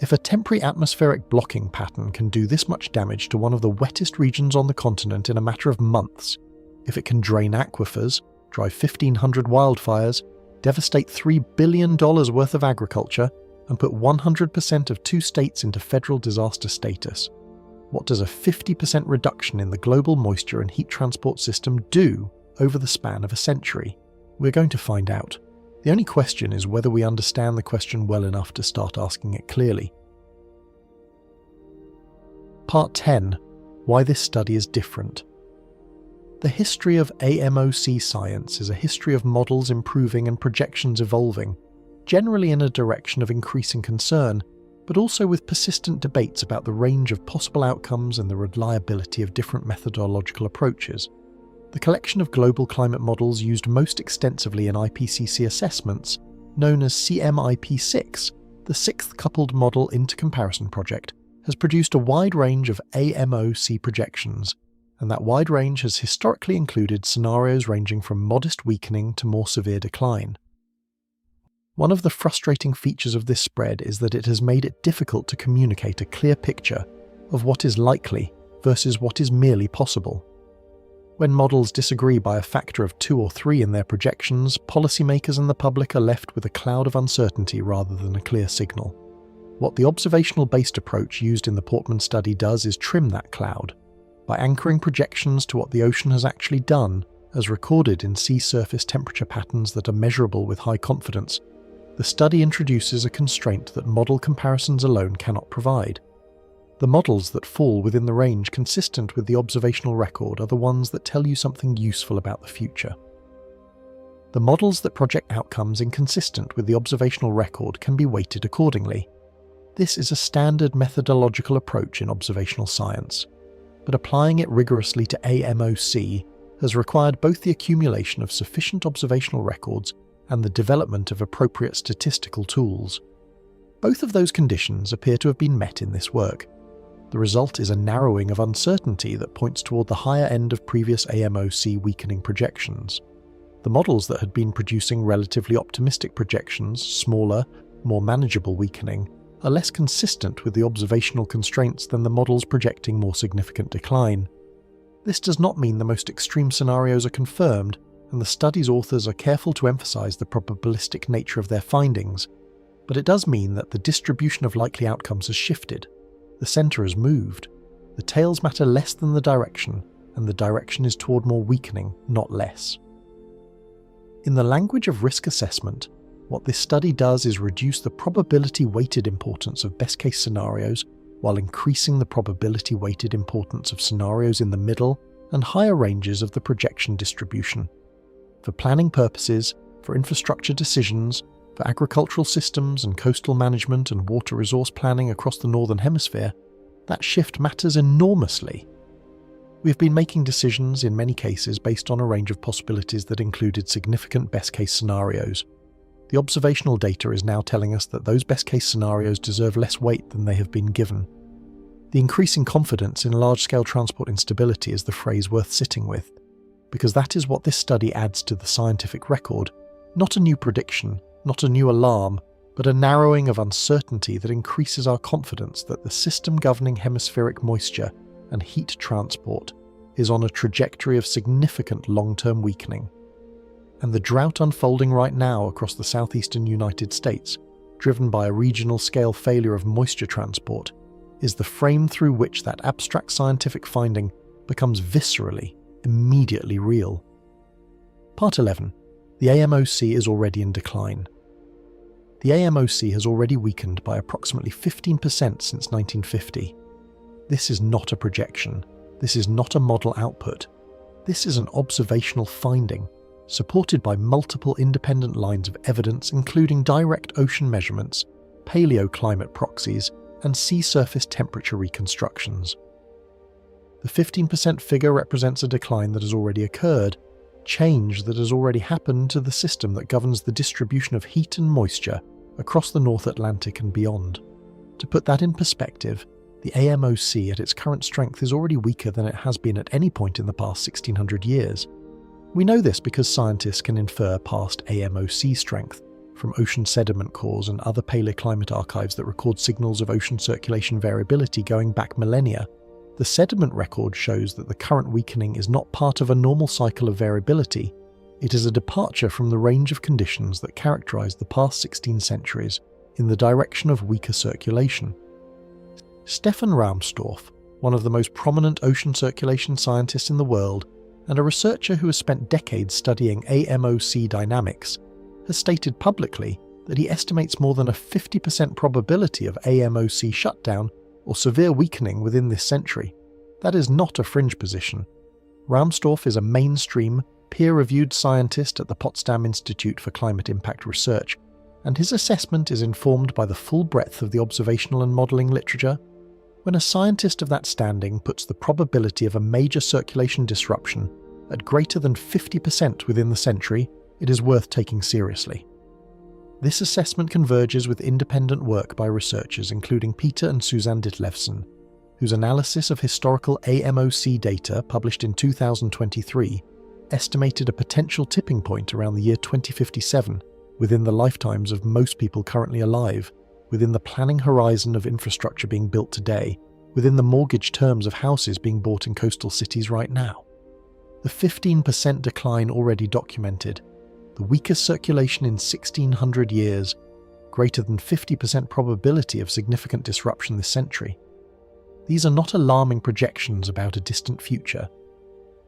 If a temporary atmospheric blocking pattern can do this much damage to one of the wettest regions on the continent in a matter of months, if it can drain aquifers, drive 1,500 wildfires, devastate $3 billion worth of agriculture, and put 100% of 2 states into federal disaster status, what does a 50% reduction in the global moisture and heat transport system do over the span of a century? We're going to find out. The only question is whether we understand the question well enough to start asking it clearly. Part 10. Why this study is different. The history of AMOC science is a history of models improving and projections evolving, generally in a direction of increasing concern, but also with persistent debates about the range of possible outcomes and the reliability of different methodological approaches. The collection of global climate models used most extensively in IPCC assessments, known as CMIP6, the Sixth Coupled Model Intercomparison Project, has produced a wide range of AMOC projections, and that wide range has historically included scenarios ranging from modest weakening to more severe decline. One of the frustrating features of this spread is that it has made it difficult to communicate a clear picture of what is likely versus what is merely possible. When models disagree by a factor of 2 or 3 in their projections, policymakers and the public are left with a cloud of uncertainty rather than a clear signal. What the observational-based approach used in the Portman study does is trim that cloud. By anchoring projections to what the ocean has actually done, as recorded in sea surface temperature patterns that are measurable with high confidence, the study introduces a constraint that model comparisons alone cannot provide. The models that fall within the range consistent with the observational record are the ones that tell you something useful about the future. The models that project outcomes inconsistent with the observational record can be weighted accordingly. This is a standard methodological approach in observational science, but applying it rigorously to AMOC has required both the accumulation of sufficient observational records and the development of appropriate statistical tools. Both of those conditions appear to have been met in this work. The result is a narrowing of uncertainty that points toward the higher end of previous AMOC weakening projections. The models that had been producing relatively optimistic projections, smaller, more manageable weakening, are less consistent with the observational constraints than the models projecting more significant decline. This does not mean the most extreme scenarios are confirmed, and the study's authors are careful to emphasize the probabilistic nature of their findings, but it does mean that the distribution of likely outcomes has shifted. The center has moved. The tails matter less than the direction, and the direction is toward more weakening, not less. In the language of risk assessment, what this study does is reduce the probability-weighted importance of best-case scenarios while increasing the probability-weighted importance of scenarios in the middle and higher ranges of the projection distribution. For planning purposes, for infrastructure decisions, for agricultural systems and coastal management and water resource planning across the Northern Hemisphere, that shift matters enormously. We've been making decisions in many cases based on a range of possibilities that included significant best-case scenarios. The observational data is now telling us that those best-case scenarios deserve less weight than they have been given. The increasing confidence in large-scale transport instability is the phrase worth sitting with, because that is what this study adds to the scientific record, not a new prediction, not a new alarm, but a narrowing of uncertainty that increases our confidence that the system governing hemispheric moisture and heat transport is on a trajectory of significant long-term weakening. And the drought unfolding right now across the southeastern United States, driven by a regional-scale failure of moisture transport, is the frame through which that abstract scientific finding becomes viscerally, immediately real. Part 11. The AMOC is already in decline. The AMOC has already weakened by approximately 15% since 1950. This is not a projection. This is not a model output. This is an observational finding, supported by multiple independent lines of evidence including direct ocean measurements, paleoclimate proxies, and sea surface temperature reconstructions. The 15% figure represents a decline that has already occurred, change that has already happened to the system that governs the distribution of heat and moisture across the North Atlantic and beyond. To put that in perspective, the AMOC at its current strength is already weaker than it has been at any point in the past 1600 years. We know this because scientists can infer past AMOC strength from ocean sediment cores and other paleoclimate archives that record signals of ocean circulation variability going back millennia. The sediment record shows that the current weakening is not part of a normal cycle of variability. It is a departure from the range of conditions that characterized the past 16 centuries in the direction of weaker circulation. Stefan Raumstorff, one of the most prominent ocean circulation scientists in the world and a researcher who has spent decades studying AMOC dynamics, has stated publicly that he estimates more than a 50% probability of AMOC shutdown or severe weakening within this century. That is not a fringe position. Raumstorff is a mainstream, peer-reviewed scientist at the Potsdam Institute for Climate Impact Research, and his assessment is informed by the full breadth of the observational and modelling literature. When a scientist of that standing puts the probability of a major circulation disruption at greater than 50% within the century, it is worth taking seriously. This assessment converges with independent work by researchers including Peter and Suzanne Ditlevsen, whose analysis of historical AMOC data published in 2023 estimated a potential tipping point around the year 2057 within the lifetimes of most people currently alive, within the planning horizon of infrastructure being built today, within the mortgage terms of houses being bought in coastal cities right now. The 15% decline already documented, the weakest circulation in 1600 years, greater than 50% probability of significant disruption this century. These are not alarming projections about a distant future.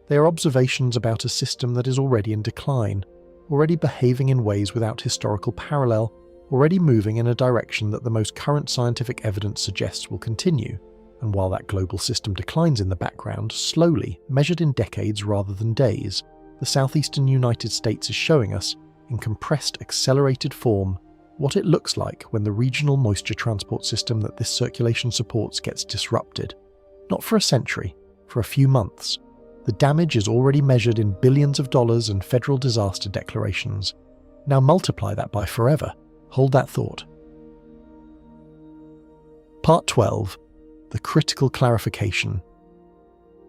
They are observations about a system that is already in decline, already behaving in ways without historical parallel, already moving in a direction that the most current scientific evidence suggests will continue. And while that global system declines in the background, slowly, measured in decades rather than days, the southeastern United States is showing us, in compressed, accelerated form, what it looks like when the regional moisture transport system that this circulation supports gets disrupted. Not for a century, for a few months. The damage is already measured in billions of dollars and federal disaster declarations. Now multiply that by forever. Hold that thought. Part 12. The critical clarification.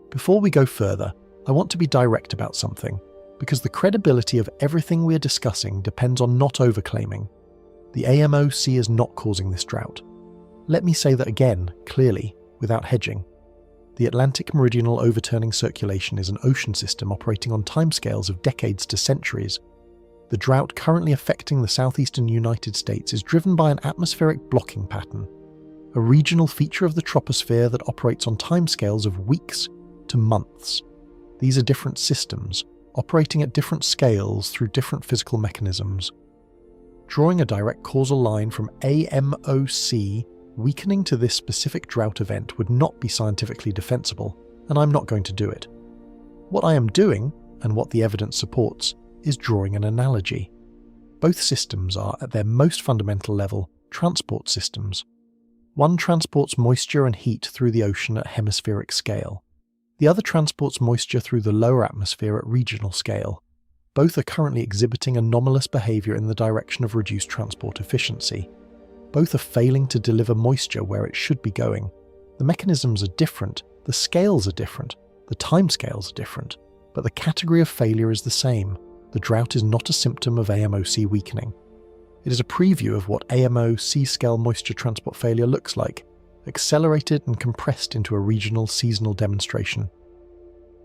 Before we go further, I want to be direct about something, because the credibility of everything we are discussing depends on not overclaiming. The AMOC is not causing this drought. Let me say that again, clearly, without hedging. The Atlantic Meridional overturning circulation is an ocean system operating on timescales of decades to centuries. The drought currently affecting the southeastern United States is driven by an atmospheric blocking pattern, a regional feature of the troposphere that operates on timescales of weeks to months. These are different systems, operating at different scales through different physical mechanisms. Drawing a direct causal line from AMOC weakening to this specific drought event would not be scientifically defensible, and I'm not going to do it. What I am doing, and what the evidence supports, is drawing an analogy. Both systems are, at their most fundamental level, transport systems. One transports moisture and heat through the ocean at hemispheric scale. The other transports moisture through the lower atmosphere at regional scale. Both are currently exhibiting anomalous behavior in the direction of reduced transport efficiency. Both are failing to deliver moisture where it should be going. The mechanisms are different, the scales are different, the timescales are different, but the category of failure is the same. The drought is not a symptom of AMOC weakening. It is a preview of what AMOC scale moisture transport failure looks like, accelerated and compressed into a regional seasonal demonstration.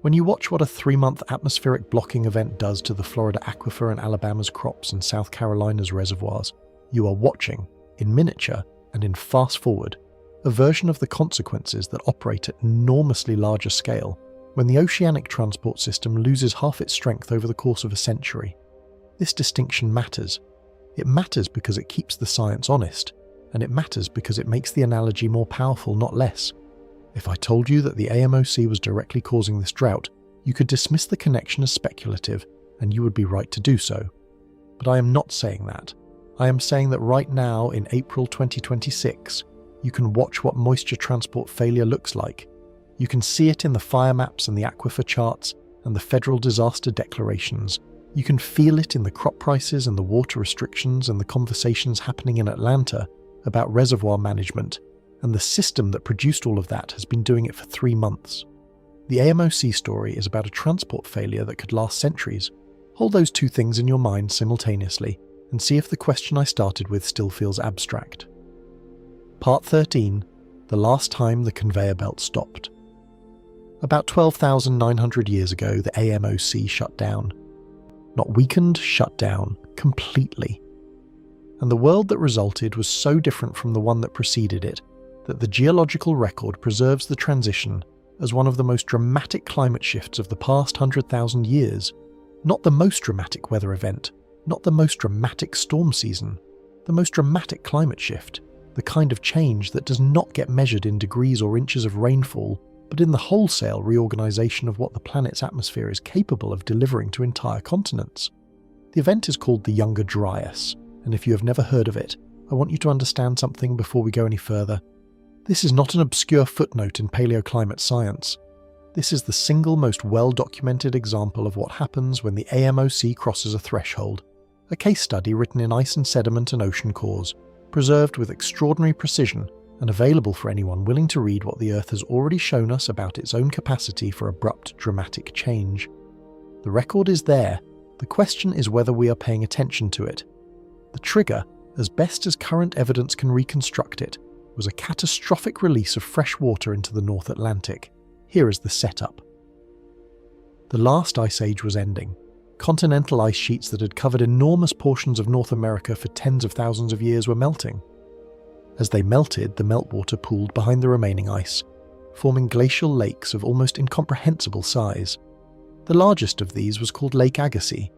When you watch what a 3-month atmospheric blocking event does to the Florida aquifer and Alabama's crops and South Carolina's reservoirs, you are watching, in miniature and in fast forward, a version of the consequences that operate at enormously larger scale when the oceanic transport system loses half its strength over the course of a century. This distinction matters. It matters because it keeps the science honest, and it matters because it makes the analogy more powerful, not less. If I told you that the AMOC was directly causing this drought, you could dismiss the connection as speculative, and you would be right to do so. But I am not saying that. I am saying that right now, in April 2026, you can watch what moisture transport failure looks like. You can see it in the fire maps and the aquifer charts and the federal disaster declarations. You can feel it in the crop prices and the water restrictions and the conversations happening in Atlanta about reservoir management, and the system that produced all of that has been doing it for 3 months. The AMOC story is about a transport failure that could last centuries. Hold those two things in your mind simultaneously, and see if the question I started with still feels abstract. Part 13. The last time the conveyor belt stopped. About 12,900 years ago, the AMOC shut down. Not weakened, shut down, completely. And the world that resulted was so different from the one that preceded it, that the geological record preserves the transition as one of the most dramatic climate shifts of the past 100,000 years. Not the most dramatic weather event, not the most dramatic storm season, the most dramatic climate shift, the kind of change that does not get measured in degrees or inches of rainfall, but in the wholesale reorganization of what the planet's atmosphere is capable of delivering to entire continents. The event is called the Younger Dryas, and if you have never heard of it, I want you to understand something before we go any further. This is not an obscure footnote in paleoclimate science. This is the single most well-documented example of what happens when the AMOC crosses a threshold, a case study written in ice and sediment and ocean cores, preserved with extraordinary precision and available for anyone willing to read what the Earth has already shown us about its own capacity for abrupt, dramatic change. The record is there. The question is whether we are paying attention to it. The trigger, as best as current evidence can reconstruct it, was a catastrophic release of fresh water into the North Atlantic. Here is the setup. The last ice age was ending. Continental ice sheets that had covered enormous portions of North America for tens of thousands of years were melting. As they melted, the meltwater pooled behind the remaining ice, forming glacial lakes of almost incomprehensible size. The largest of these was called Lake Agassiz,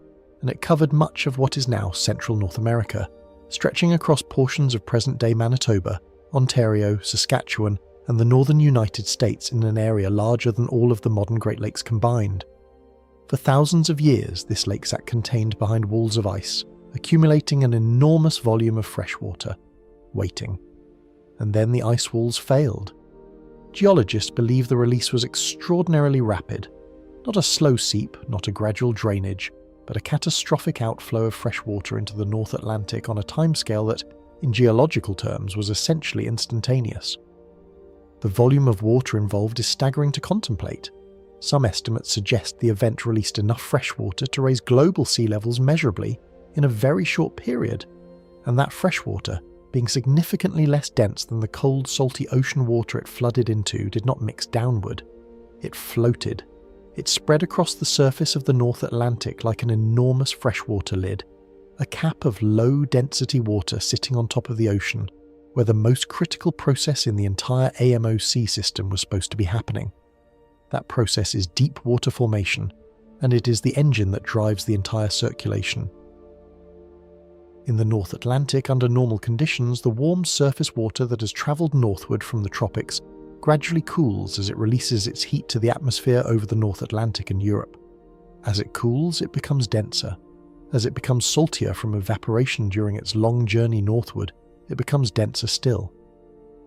and it covered much of what is now central North America, stretching across portions of present-day Manitoba, Ontario, Saskatchewan, and the northern United States in an area larger than all of the modern Great Lakes combined. For thousands of years, this lake sat contained behind walls of ice, accumulating an enormous volume of fresh water, waiting. And then the ice walls failed. Geologists believe the release was extraordinarily rapid, not a slow seep, not a gradual drainage, but a catastrophic outflow of fresh water into the North Atlantic on a timescale that, in geological terms, was essentially instantaneous. The volume of water involved is staggering to contemplate. Some estimates suggest the event released enough fresh water to raise global sea levels measurably in a very short period, and that fresh water, being significantly less dense than the cold, salty ocean water it flooded into, did not mix downward. It floated. It spread across the surface of the North Atlantic like an enormous freshwater lid, a cap of low-density water sitting on top of the ocean, where the most critical process in the entire AMOC system was supposed to be happening. That process is deep water formation, and it is the engine that drives the entire circulation. In the North Atlantic, under normal conditions, the warm surface water that has travelled northward from the tropics gradually cools as it releases its heat to the atmosphere over the North Atlantic and Europe. As it cools, it becomes denser. As it becomes saltier from evaporation during its long journey northward, it becomes denser still.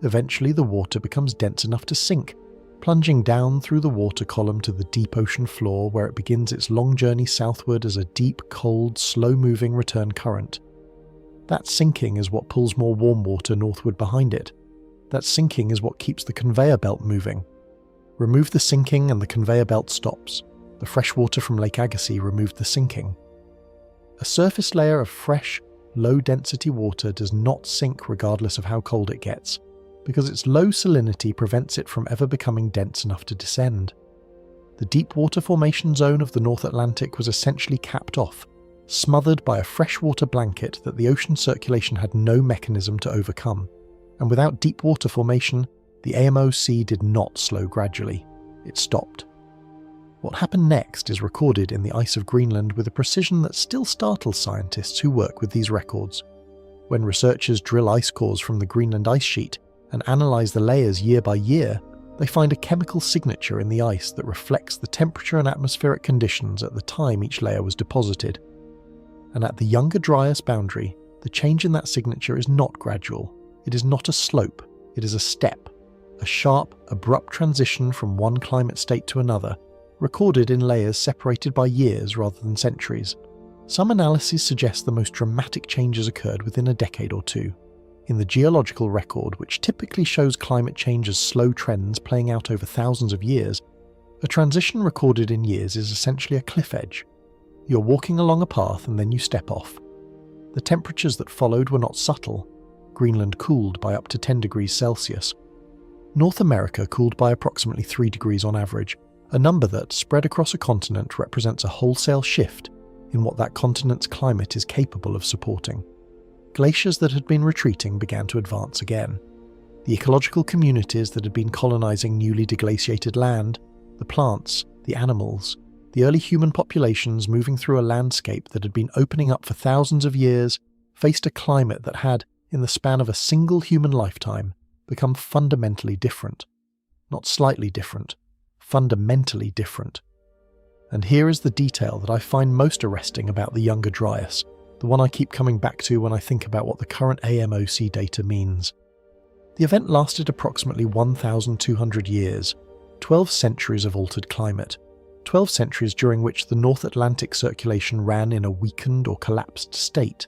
Eventually, the water becomes dense enough to sink, plunging down through the water column to the deep ocean floor, where it begins its long journey southward as a deep, cold, slow-moving return current. That sinking is what pulls more warm water northward behind it. That sinking is what keeps the conveyor belt moving. Remove the sinking and the conveyor belt stops. The fresh water from Lake Agassiz removed the sinking. A surface layer of fresh, low-density water does not sink regardless of how cold it gets, because its low salinity prevents it from ever becoming dense enough to descend. The deep water formation zone of the North Atlantic was essentially capped off, smothered by a freshwater blanket that the ocean circulation had no mechanism to overcome. And without deep water formation, the AMOC did not slow gradually. It stopped. What happened next is recorded in the ice of Greenland with a precision that still startles scientists who work with these records. When researchers drill ice cores from the Greenland ice sheet and analyse the layers year by year, they find a chemical signature in the ice that reflects the temperature and atmospheric conditions at the time each layer was deposited. And at the Younger Dryas boundary, the change in that signature is not gradual. It is not a slope, it is a step, a sharp, abrupt transition from one climate state to another, recorded in layers separated by years rather than centuries. Some analyses suggest the most dramatic changes occurred within a decade or two. In the geological record, which typically shows climate change as slow trends playing out over thousands of years, a transition recorded in years is essentially a cliff edge. You're walking along a path and then you step off. The temperatures that followed were not subtle. Greenland cooled by up to 10 degrees Celsius. North America cooled by approximately 3 degrees on average, a number that, spread across a continent, represents a wholesale shift in what that continent's climate is capable of supporting. Glaciers that had been retreating began to advance again. The ecological communities that had been colonizing newly deglaciated land, the plants, the animals, the early human populations moving through a landscape that had been opening up for thousands of years, faced a climate that had, in the span of a single human lifetime, become fundamentally different. Not slightly different, fundamentally different. And here is the detail that I find most arresting about the Younger Dryas, the one I keep coming back to when I think about what the current AMOC data means. The event lasted approximately 1,200 years, 12 centuries of altered climate, 12 centuries during which the North Atlantic circulation ran in a weakened or collapsed state,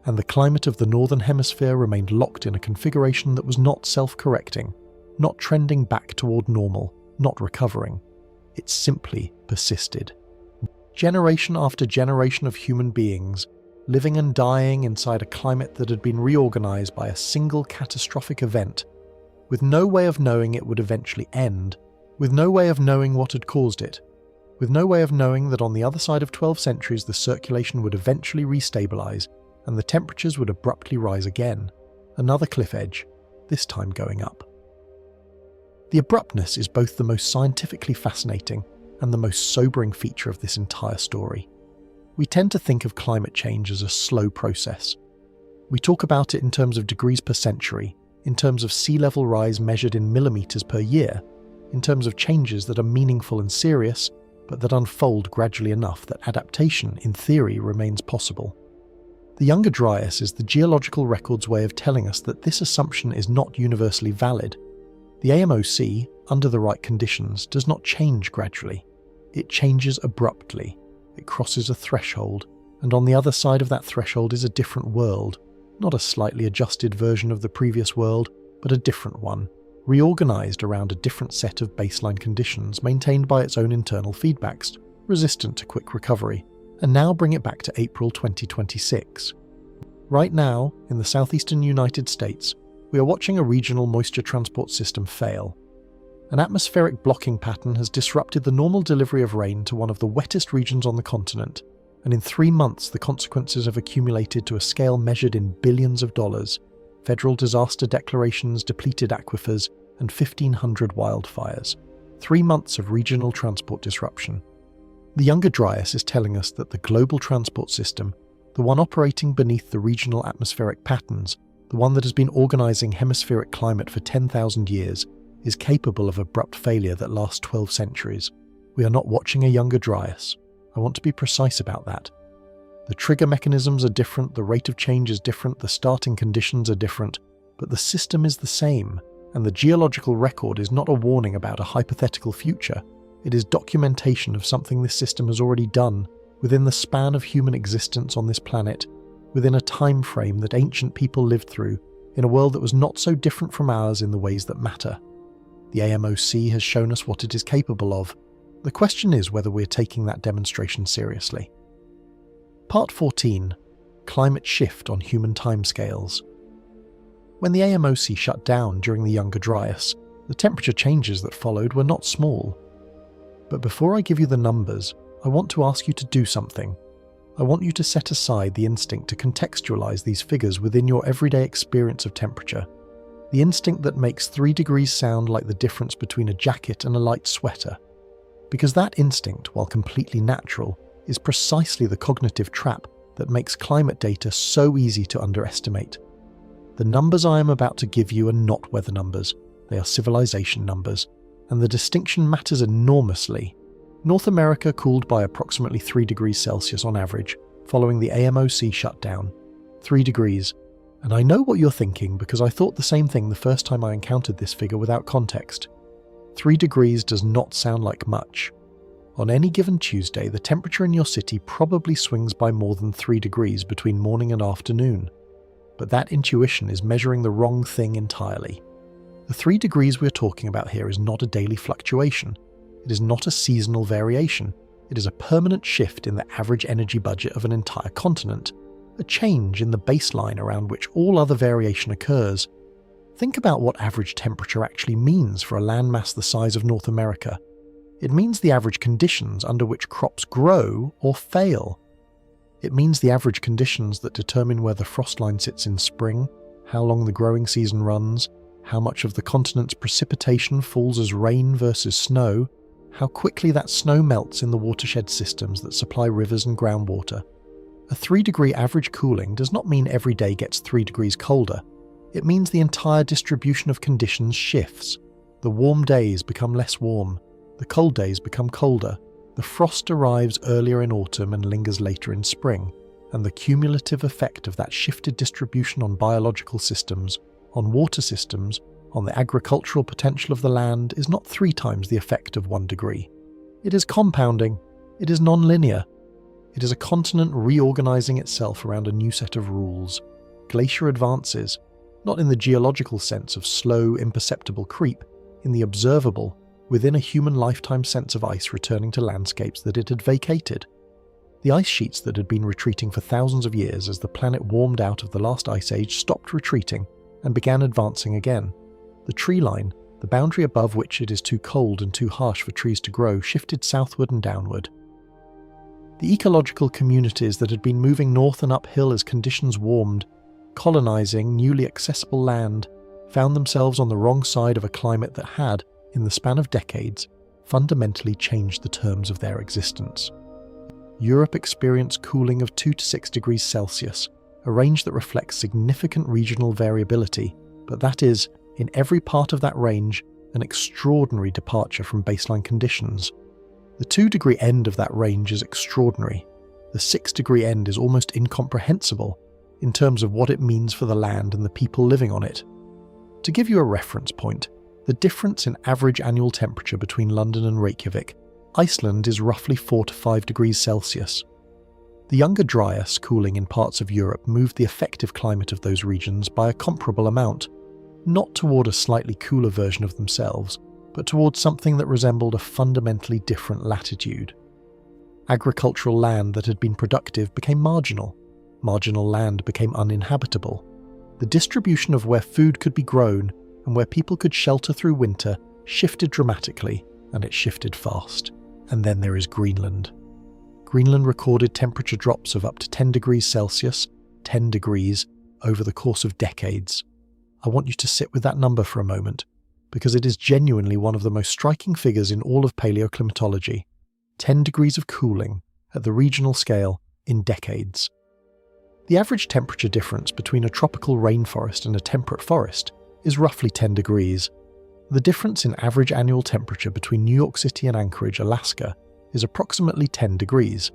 and the climate of the Northern Hemisphere remained locked in a configuration that was not self-correcting, not trending back toward normal, not recovering. It simply persisted. Generation after generation of human beings, living and dying inside a climate that had been reorganized by a single catastrophic event, with no way of knowing it would eventually end, with no way of knowing what had caused it, with no way of knowing that on the other side of 12 centuries the circulation would eventually restabilize and the temperatures would abruptly rise again. Another cliff edge, this time going up. The abruptness is both the most scientifically fascinating and the most sobering feature of this entire story. We tend to think of climate change as a slow process. We talk about it in terms of degrees per century, in terms of sea level rise measured in millimeters per year, in terms of changes that are meaningful and serious, but that unfold gradually enough that adaptation, in theory, remains possible. The Younger Dryas is the geological record's way of telling us that this assumption is not universally valid. The AMOC, under the right conditions, does not change gradually. It changes abruptly. It crosses a threshold, and on the other side of that threshold is a different world, not a slightly adjusted version of the previous world, but a different one, reorganized around a different set of baseline conditions maintained by its own internal feedbacks, resistant to quick recovery, and now bring it back to April 2026. Right now, in the southeastern United States, we are watching a regional moisture transport system fail. An atmospheric blocking pattern has disrupted the normal delivery of rain to one of the wettest regions on the continent, and in 3 months the consequences have accumulated to a scale measured in billions of dollars: federal disaster declarations, depleted aquifers, and 1,500 wildfires. 3 months of regional transport disruption. The Younger Dryas is telling us that the global transport system, the one operating beneath the regional atmospheric patterns, the one that has been organising hemispheric climate for 10,000 years, is capable of abrupt failure that lasts 12 centuries. We are not watching a Younger Dryas. I want to be precise about that. The trigger mechanisms are different, the rate of change is different, the starting conditions are different, but the system is the same, and the geological record is not a warning about a hypothetical future. It is documentation of something this system has already done within the span of human existence on this planet, within a time frame that ancient people lived through, in a world that was not so different from ours in the ways that matter. The AMOC has shown us what it is capable of. The question is whether we're taking that demonstration seriously. Part 14. Climate Shift on Human Timescales. When the AMOC shut down during the Younger Dryas, the temperature changes that followed were not small. But before I give you the numbers, I want to ask you to do something. I want you to set aside the instinct to contextualize these figures within your everyday experience of temperature. The instinct that makes 3 degrees sound like the difference between a jacket and a light sweater. Because that instinct, while completely natural, is precisely the cognitive trap that makes climate data so easy to underestimate. The numbers I am about to give you are not weather numbers, they are civilization numbers, and the distinction matters enormously. North America cooled by approximately 3 degrees Celsius on average, following the AMOC shutdown. 3 degrees. And I know what you're thinking because I thought the same thing the first time I encountered this figure without context. 3 degrees does not sound like much. On any given Tuesday, the temperature in your city probably swings by more than 3 degrees between morning and afternoon. But that intuition is measuring the wrong thing entirely. The 3 degrees we're talking about here is not a daily fluctuation. It is not a seasonal variation. It is a permanent shift in the average energy budget of an entire continent. A change in the baseline around which all other variation occurs. Think about what average temperature actually means for a landmass the size of North America. It means the average conditions under which crops grow or fail. It means the average conditions that determine where the frost line sits in spring, how long the growing season runs, how much of the continent's precipitation falls as rain versus snow, how quickly that snow melts in the watershed systems that supply rivers and groundwater. A 3-degree average cooling does not mean every day gets 3 degrees colder. It means the entire distribution of conditions shifts. The warm days become less warm. The cold days become colder. The frost arrives earlier in autumn and lingers later in spring. And the cumulative effect of that shifted distribution on biological systems, on water systems, on the agricultural potential of the land is not 3 times the effect of 1 degree. It is compounding. It is non-linear. It is a continent reorganizing itself around a new set of rules. Glacier advances, not in the geological sense of slow, imperceptible creep, in the observable, within a human lifetime sense of ice returning to landscapes that it had vacated. The ice sheets that had been retreating for thousands of years as the planet warmed out of the last ice age stopped retreating and began advancing again. The tree line, the boundary above which it is too cold and too harsh for trees to grow, shifted southward and downward. The ecological communities that had been moving north and uphill as conditions warmed, colonizing newly accessible land, found themselves on the wrong side of a climate that had, in the span of decades, fundamentally changed the terms of their existence. Europe experienced cooling of 2 to 6 degrees Celsius, a range that reflects significant regional variability, but that is, in every part of that range, an extraordinary departure from baseline conditions. The 2-degree end of that range is extraordinary. The 6-degree end is almost incomprehensible in terms of what it means for the land and the people living on it. To give you a reference point, the difference in average annual temperature between London and Reykjavik, Iceland is roughly 4 to 5 degrees Celsius. The Younger Dryas cooling in parts of Europe moved the effective climate of those regions by a comparable amount, not toward a slightly cooler version of themselves, but towards something that resembled a fundamentally different latitude. Agricultural land that had been productive became marginal. Marginal land became uninhabitable. The distribution of where food could be grown and where people could shelter through winter shifted dramatically, and it shifted fast. And then there is Greenland. Greenland recorded temperature drops of up to 10 degrees Celsius, 10 degrees, over the course of decades. I want you to sit with that number for a moment, because it is genuinely one of the most striking figures in all of paleoclimatology. 10 degrees of cooling, at the regional scale, in decades. The average temperature difference between a tropical rainforest and a temperate forest is roughly 10 degrees. The difference in average annual temperature between New York City and Anchorage, Alaska, is approximately 10 degrees.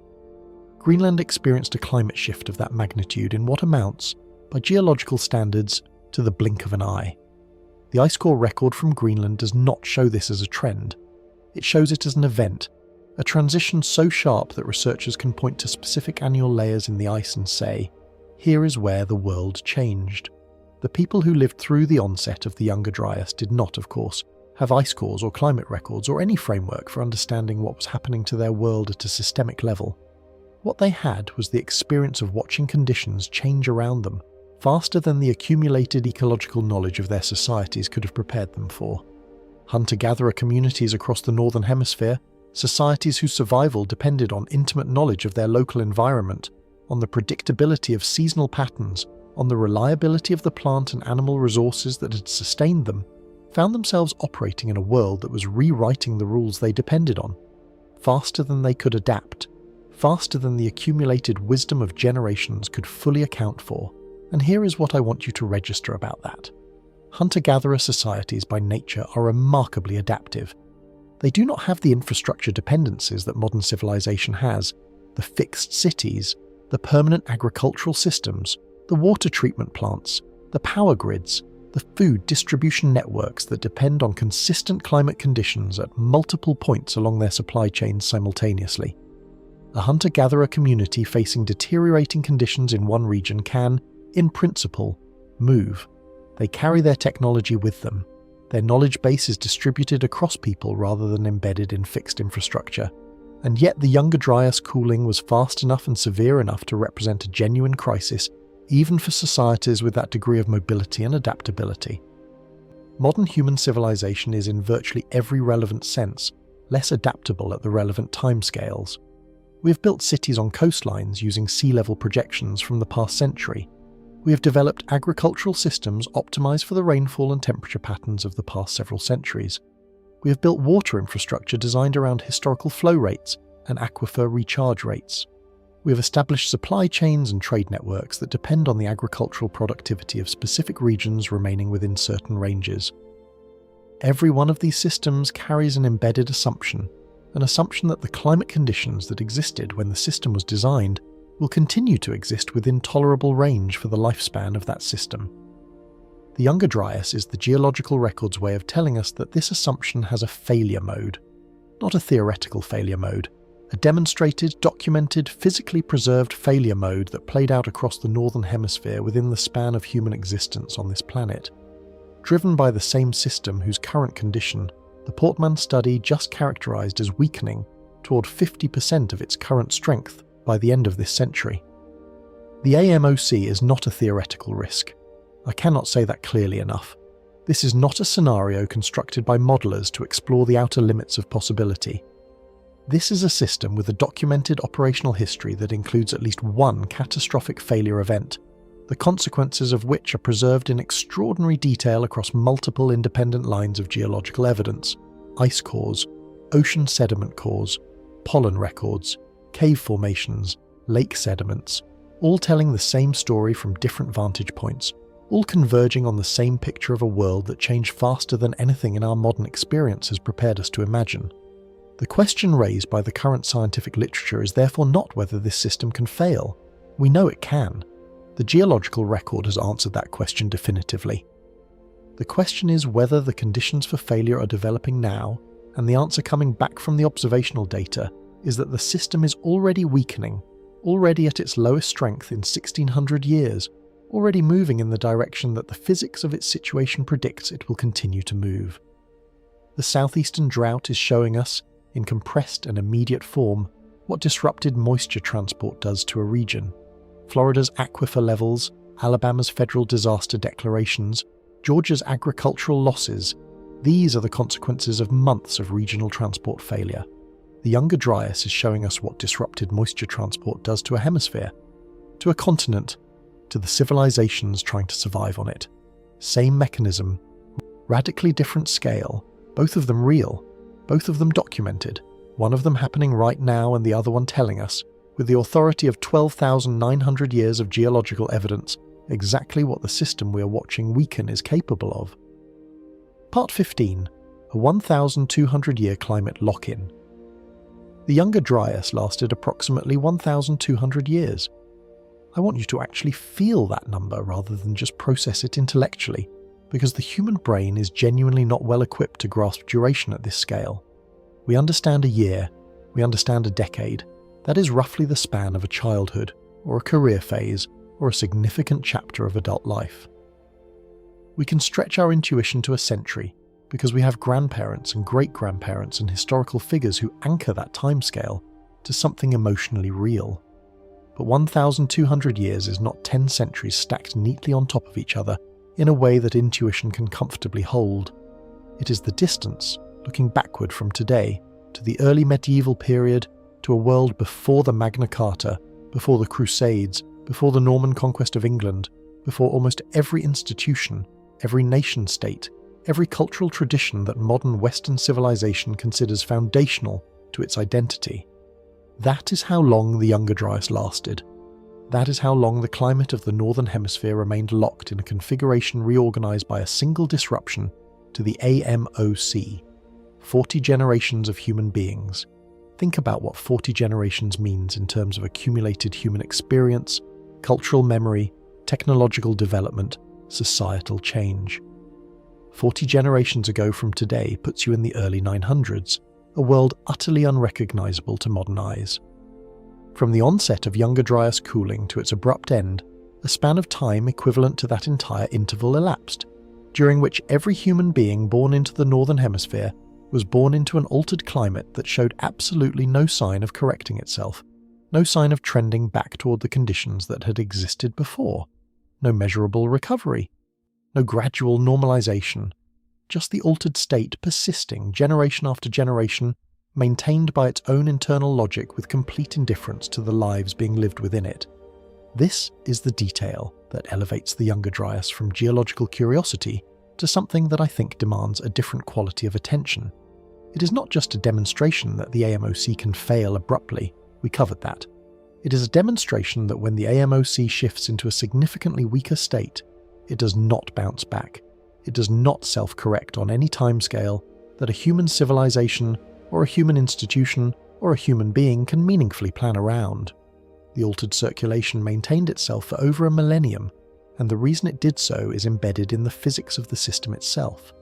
Greenland experienced a climate shift of that magnitude in what amounts, by geological standards, to the blink of an eye. The ice core record from Greenland does not show this as a trend. It shows it as an event, a transition so sharp that researchers can point to specific annual layers in the ice and say, here is where the world changed. The people who lived through the onset of the Younger Dryas did not, of course, have ice cores or climate records or any framework for understanding what was happening to their world at a systemic level. What they had was the experience of watching conditions change around them, faster than the accumulated ecological knowledge of their societies could have prepared them for. Hunter-gatherer communities across the Northern Hemisphere, societies whose survival depended on intimate knowledge of their local environment, on the predictability of seasonal patterns, on the reliability of the plant and animal resources that had sustained them, found themselves operating in a world that was rewriting the rules they depended on, faster than they could adapt, faster than the accumulated wisdom of generations could fully account for. And here is what I want you to register about that. Hunter-gatherer societies by nature are remarkably adaptive. They do not have the infrastructure dependencies that modern civilization has, the fixed cities, the permanent agricultural systems, the water treatment plants, the power grids, the food distribution networks that depend on consistent climate conditions at multiple points along their supply chains simultaneously. A hunter-gatherer community facing deteriorating conditions in one region can, in principle, move. They carry their technology with them. Their knowledge base is distributed across people rather than embedded in fixed infrastructure. And yet the Younger Dryas cooling was fast enough and severe enough to represent a genuine crisis, even for societies with that degree of mobility and adaptability. Modern human civilization is in virtually every relevant sense less adaptable at the relevant timescales. We have built cities on coastlines using sea level projections from the past century. We have developed agricultural systems optimized for the rainfall and temperature patterns of the past several centuries. We have built water infrastructure designed around historical flow rates and aquifer recharge rates. We have established supply chains and trade networks that depend on the agricultural productivity of specific regions remaining within certain ranges. Every one of these systems carries an embedded assumption, an assumption that the climate conditions that existed when the system was designed will continue to exist within tolerable range for the lifespan of that system. The Younger Dryas is the geological record's way of telling us that this assumption has a failure mode, not a theoretical failure mode, a demonstrated, documented, physically preserved failure mode that played out across the Northern Hemisphere within the span of human existence on this planet. Driven by the same system whose current condition, the Portman study just characterized as weakening toward 50% of its current strength by the end of this century. The AMOC is not a theoretical risk. I cannot say that clearly enough. This is not a scenario constructed by modelers to explore the outer limits of possibility. This is a system with a documented operational history that includes at least one catastrophic failure event, the consequences of which are preserved in extraordinary detail across multiple independent lines of geological evidence, ice cores, ocean sediment cores, pollen records, cave formations, lake sediments, all telling the same story from different vantage points, all converging on the same picture of a world that changed faster than anything in our modern experience has prepared us to imagine. The question raised by the current scientific literature is therefore not whether this system can fail. We know it can. The geological record has answered that question definitively. The question is whether the conditions for failure are developing now, and the answer coming back from the observational data is that the system is already weakening, already at its lowest strength in 1600 years, already moving in the direction that the physics of its situation predicts it will continue to move. The southeastern drought is showing us, in compressed and immediate form, what disrupted moisture transport does to a region. Florida's aquifer levels, Alabama's federal disaster declarations, Georgia's agricultural losses, these are the consequences of months of regional transport failure. The Younger Dryas is showing us what disrupted moisture transport does to a hemisphere, to a continent, to the civilizations trying to survive on it. Same mechanism, radically different scale, both of them real, both of them documented, one of them happening right now and the other one telling us, with the authority of 12,900 years of geological evidence, exactly what the system we are watching weaken is capable of. Part 15. A 1,200-year climate lock-in. The Younger Dryas lasted approximately 1,200 years. I want you to actually feel that number rather than just process it intellectually, because the human brain is genuinely not well equipped to grasp duration at this scale. We understand a year, we understand a decade. That is roughly the span of a childhood, or a career phase, or a significant chapter of adult life. We can stretch our intuition to a century, because we have grandparents and great-grandparents and historical figures who anchor that timescale to something emotionally real. But 1,200 years is not 10 centuries stacked neatly on top of each other in a way that intuition can comfortably hold. It is the distance, looking backward from today to the early medieval period, to a world before the Magna Carta, before the Crusades, before the Norman conquest of England, before almost every institution, every nation-state, every cultural tradition that modern Western civilization considers foundational to its identity. That is how long the Younger Dryas lasted. That is how long the climate of the Northern Hemisphere remained locked in a configuration reorganized by a single disruption to the AMOC, 40 generations of human beings. Think about what 40 generations means in terms of accumulated human experience, cultural memory, technological development, societal change. 40 generations ago from today puts you in the early 900s, a world utterly unrecognizable to modern eyes. From the onset of Younger Dryas cooling to its abrupt end, a span of time equivalent to that entire interval elapsed, during which every human being born into the Northern Hemisphere was born into an altered climate that showed absolutely no sign of correcting itself, no sign of trending back toward the conditions that had existed before, no measurable recovery, no gradual normalization, just the altered state persisting generation after generation, maintained by its own internal logic with complete indifference to the lives being lived within it. This is the detail that elevates the Younger Dryas from geological curiosity to something that I think demands a different quality of attention. It is not just a demonstration that the AMOC can fail abruptly, we covered that. It is a demonstration that when the AMOC shifts into a significantly weaker state, it does not bounce back. It does not self-correct on any timescale that a human civilization or a human institution or a human being can meaningfully plan around. The altered circulation maintained itself for over a millennium, and the reason it did so is embedded in the physics of the system itself.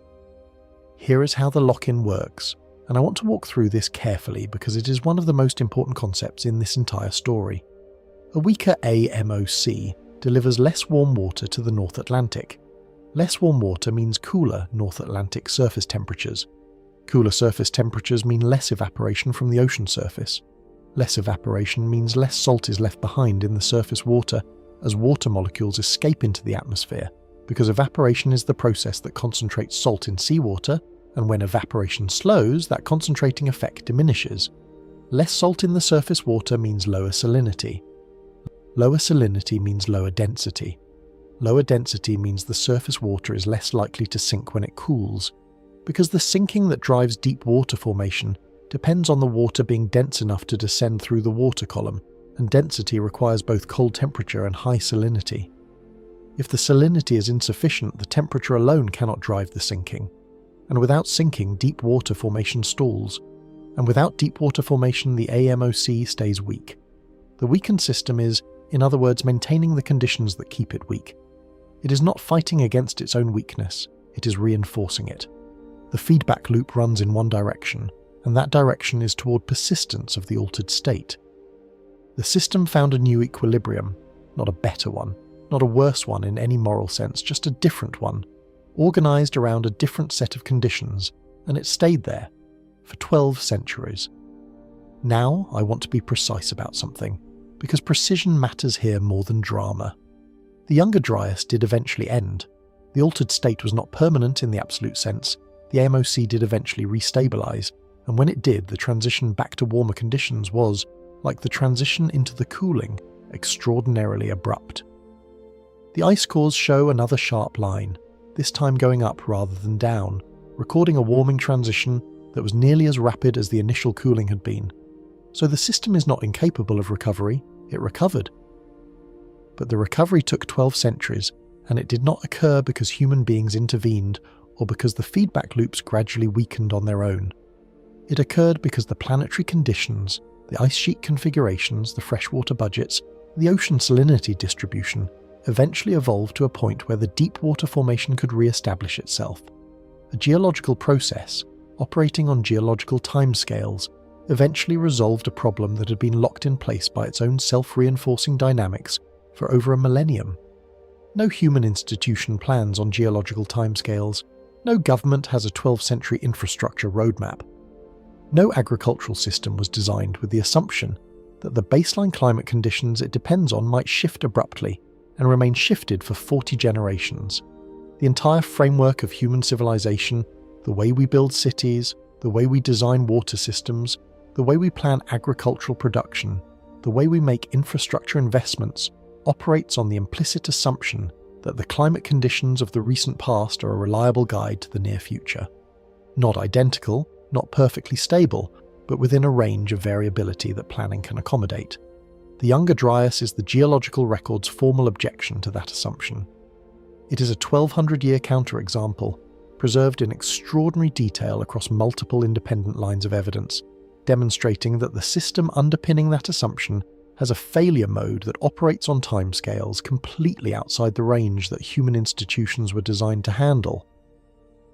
Here is how the lock-in works, and I want to walk through this carefully because it is one of the most important concepts in this entire story. A weaker AMOC delivers less warm water to the North Atlantic. Less warm water means cooler North Atlantic surface temperatures. Cooler surface temperatures mean less evaporation from the ocean surface. Less evaporation means less salt is left behind in the surface water as water molecules escape into the atmosphere, because evaporation is the process that concentrates salt in seawater, and when evaporation slows, that concentrating effect diminishes. Less salt in the surface water means lower salinity. Lower salinity means lower density. Lower density means the surface water is less likely to sink when it cools, because the sinking that drives deep water formation depends on the water being dense enough to descend through the water column, and density requires both cold temperature and high salinity. If the salinity is insufficient, the temperature alone cannot drive the sinking. And without sinking, deep water formation stalls. And without deep water formation, the AMOC stays weak. The weakened system is, in other words, maintaining the conditions that keep it weak. It is not fighting against its own weakness, it is reinforcing it. The feedback loop runs in one direction, and that direction is toward persistence of the altered state. The system found a new equilibrium, not a better one, not a worse one in any moral sense, just a different one, organised around a different set of conditions, and it stayed there for 12 centuries. Now I want to be precise about something, because precision matters here more than drama. The Younger Dryas did eventually end. The altered state was not permanent in the absolute sense. The AMOC did eventually restabilise, and when it did, the transition back to warmer conditions was, like the transition into the cooling, extraordinarily abrupt. The ice cores show another sharp line, this time going up rather than down, recording a warming transition that was nearly as rapid as the initial cooling had been. So the system is not incapable of recovery, it recovered. But the recovery took 12 centuries, and it did not occur because human beings intervened or because the feedback loops gradually weakened on their own. It occurred because the planetary conditions, the ice sheet configurations, the freshwater budgets, the ocean salinity distribution, eventually evolved to a point where the deep water formation could re-establish itself. A geological process, operating on geological timescales, eventually resolved a problem that had been locked in place by its own self-reinforcing dynamics for over a millennium. No human institution plans on geological timescales. No government has a 12th century infrastructure roadmap. No agricultural system was designed with the assumption that the baseline climate conditions it depends on might shift abruptly and remain shifted for 40 generations. The entire framework of human civilization, the way we build cities, the way we design water systems, the way we plan agricultural production, the way we make infrastructure investments, operates on the implicit assumption that the climate conditions of the recent past are a reliable guide to the near future. Not identical, not perfectly stable, but within a range of variability that planning can accommodate. The Younger Dryas is the geological record's formal objection to that assumption. It is a 1200-year counterexample, preserved in extraordinary detail across multiple independent lines of evidence, demonstrating that the system underpinning that assumption has a failure mode that operates on timescales completely outside the range that human institutions were designed to handle.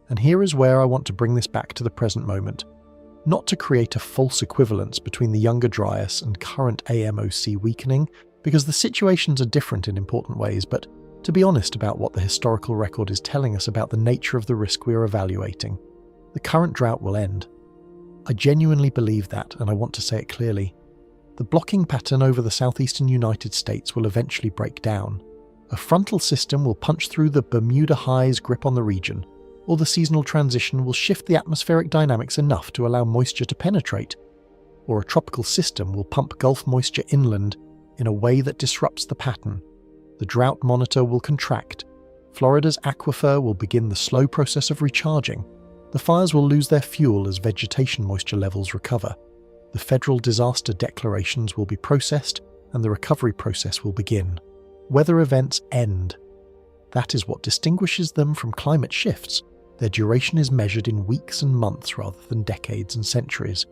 And here is where I want to bring this back to the present moment, not to create a false equivalence between the Younger Dryas and current AMOC weakening, because the situations are different in important ways, but to be honest about what the historical record is telling us about the nature of the risk we are evaluating. The current drought will end. I genuinely believe that, and I want to say it clearly. The blocking pattern over the southeastern United States will eventually break down. A frontal system will punch through the Bermuda High's grip on the region, or the seasonal transition will shift the atmospheric dynamics enough to allow moisture to penetrate, or a tropical system will pump Gulf moisture inland in a way that disrupts the pattern. The drought monitor will contract. Florida's aquifer will begin the slow process of recharging. The fires will lose their fuel as vegetation moisture levels recover. The federal disaster declarations will be processed, and the recovery process will begin. Weather events end. That is what distinguishes them from climate shifts. Their duration is measured in weeks and months rather than decades and centuries.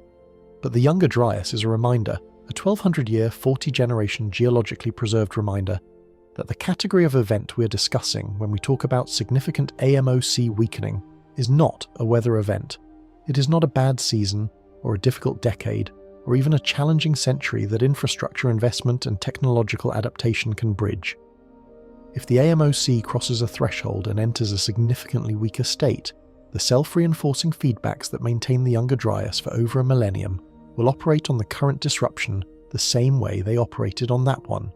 But the Younger Dryas is a reminder, a 1200-year, 40-generation geologically preserved reminder, that the category of event we are discussing when we talk about significant AMOC weakening is not a weather event. It is not a bad season, or a difficult decade, or even a challenging century that infrastructure investment and technological adaptation can bridge. If the AMOC crosses a threshold and enters a significantly weaker state, the self-reinforcing feedbacks that maintain the Younger Dryas for over a millennium will operate on the current disruption the same way they operated on that one.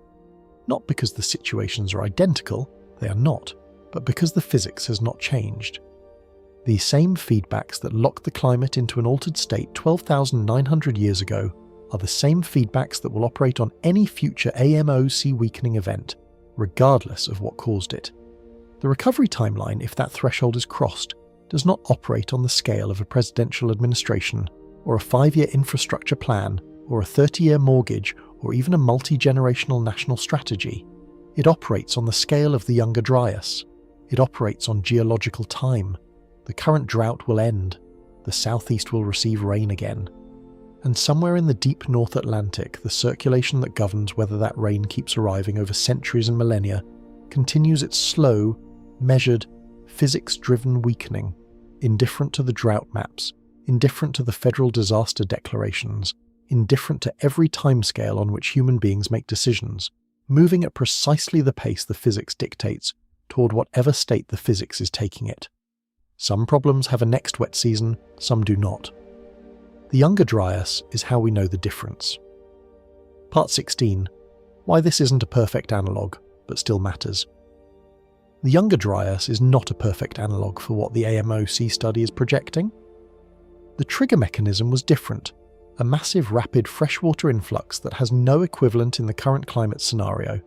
Not because the situations are identical, they are not, but because the physics has not changed. These same feedbacks that locked the climate into an altered state 12,900 years ago are the same feedbacks that will operate on any future AMOC weakening event, regardless of what caused it. The recovery timeline, if that threshold is crossed, does not operate on the scale of a presidential administration, or a 5-year infrastructure plan, or a 30-year mortgage, or even a multi-generational national strategy. It operates on the scale of the Younger Dryas. It operates on geological time. The current drought will end. The southeast will receive rain again. And somewhere in the deep North Atlantic, the circulation that governs whether that rain keeps arriving over centuries and millennia continues its slow, measured, physics-driven weakening, indifferent to the drought maps, indifferent to the federal disaster declarations, indifferent to every timescale on which human beings make decisions, moving at precisely the pace the physics dictates toward whatever state the physics is taking it. Some problems have a next wet season, some do not. The Younger Dryas is how we know the difference. Part 16. Why this isn't a perfect analogue, but still matters. The Younger Dryas is not a perfect analogue for what the AMOC study is projecting. The trigger mechanism was different, a massive rapid freshwater influx that has no equivalent in the current climate scenario.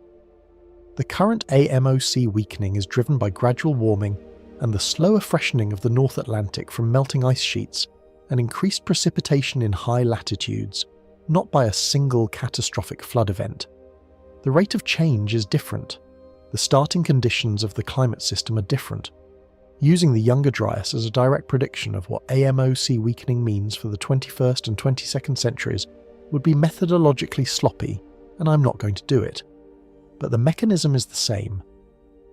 The current AMOC weakening is driven by gradual warming and the slower freshening of the North Atlantic from melting ice sheets and increased precipitation in high latitudes, not by a single catastrophic flood event. The rate of change is different. The starting conditions of the climate system are different. Using the Younger Dryas as a direct prediction of what AMOC weakening means for the 21st and 22nd centuries would be methodologically sloppy, and I'm not going to do it. But the mechanism is the same.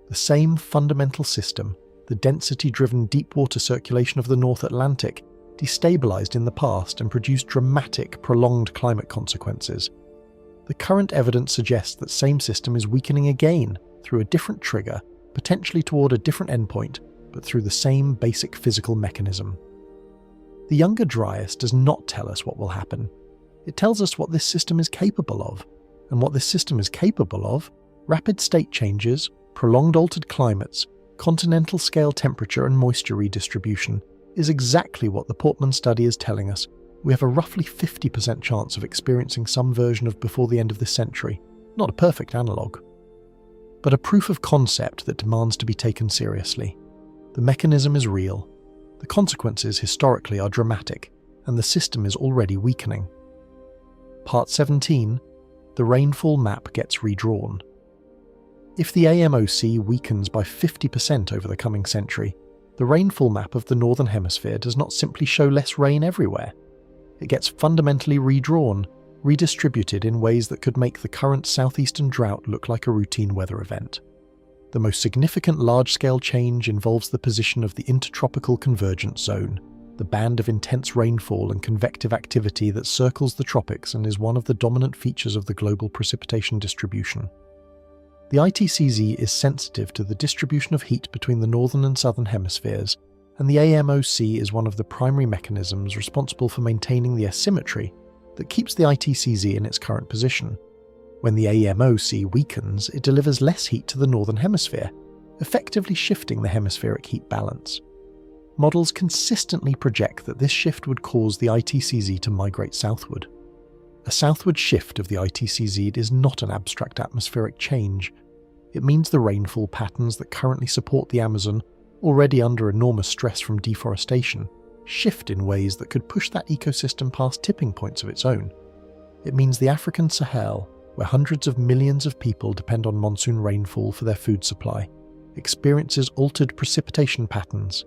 The same fundamental system, the density-driven deep water circulation of the North Atlantic, destabilized in the past and produced dramatic, prolonged climate consequences. The current evidence suggests that same system is weakening again through a different trigger, potentially toward a different endpoint, but through the same basic physical mechanism. The Younger Dryas does not tell us what will happen. It tells us what this system is capable of, and what this system is capable of, rapid state changes, prolonged altered climates, continental scale temperature and moisture redistribution, is exactly what the Portman study is telling us. We have a roughly 50% chance of experiencing some version of before the end of this century. Not a perfect analogue, but a proof of concept that demands to be taken seriously. The mechanism is real, the consequences historically are dramatic, and the system is already weakening. Part 17. The rainfall map gets redrawn. If the AMOC weakens by 50% over the coming century, the rainfall map of the Northern Hemisphere does not simply show less rain everywhere. It gets fundamentally redrawn, redistributed in ways that could make the current southeastern drought look like a routine weather event. The most significant large-scale change involves the position of the intertropical convergence zone, the band of intense rainfall and convective activity that circles the tropics and is one of the dominant features of the global precipitation distribution. The ITCZ is sensitive to the distribution of heat between the northern and southern hemispheres, and the AMOC is one of the primary mechanisms responsible for maintaining the asymmetry that keeps the ITCZ in its current position. When the AMOC weakens, it delivers less heat to the northern hemisphere, effectively shifting the hemispheric heat balance. Models consistently project that this shift would cause the ITCZ to migrate southward. A southward shift of the ITCZ is not an abstract atmospheric change. It means the rainfall patterns that currently support the Amazon, already under enormous stress from deforestation, shift in ways that could push that ecosystem past tipping points of its own. It means the African Sahel, where hundreds of millions of people depend on monsoon rainfall for their food supply, experiences altered precipitation patterns.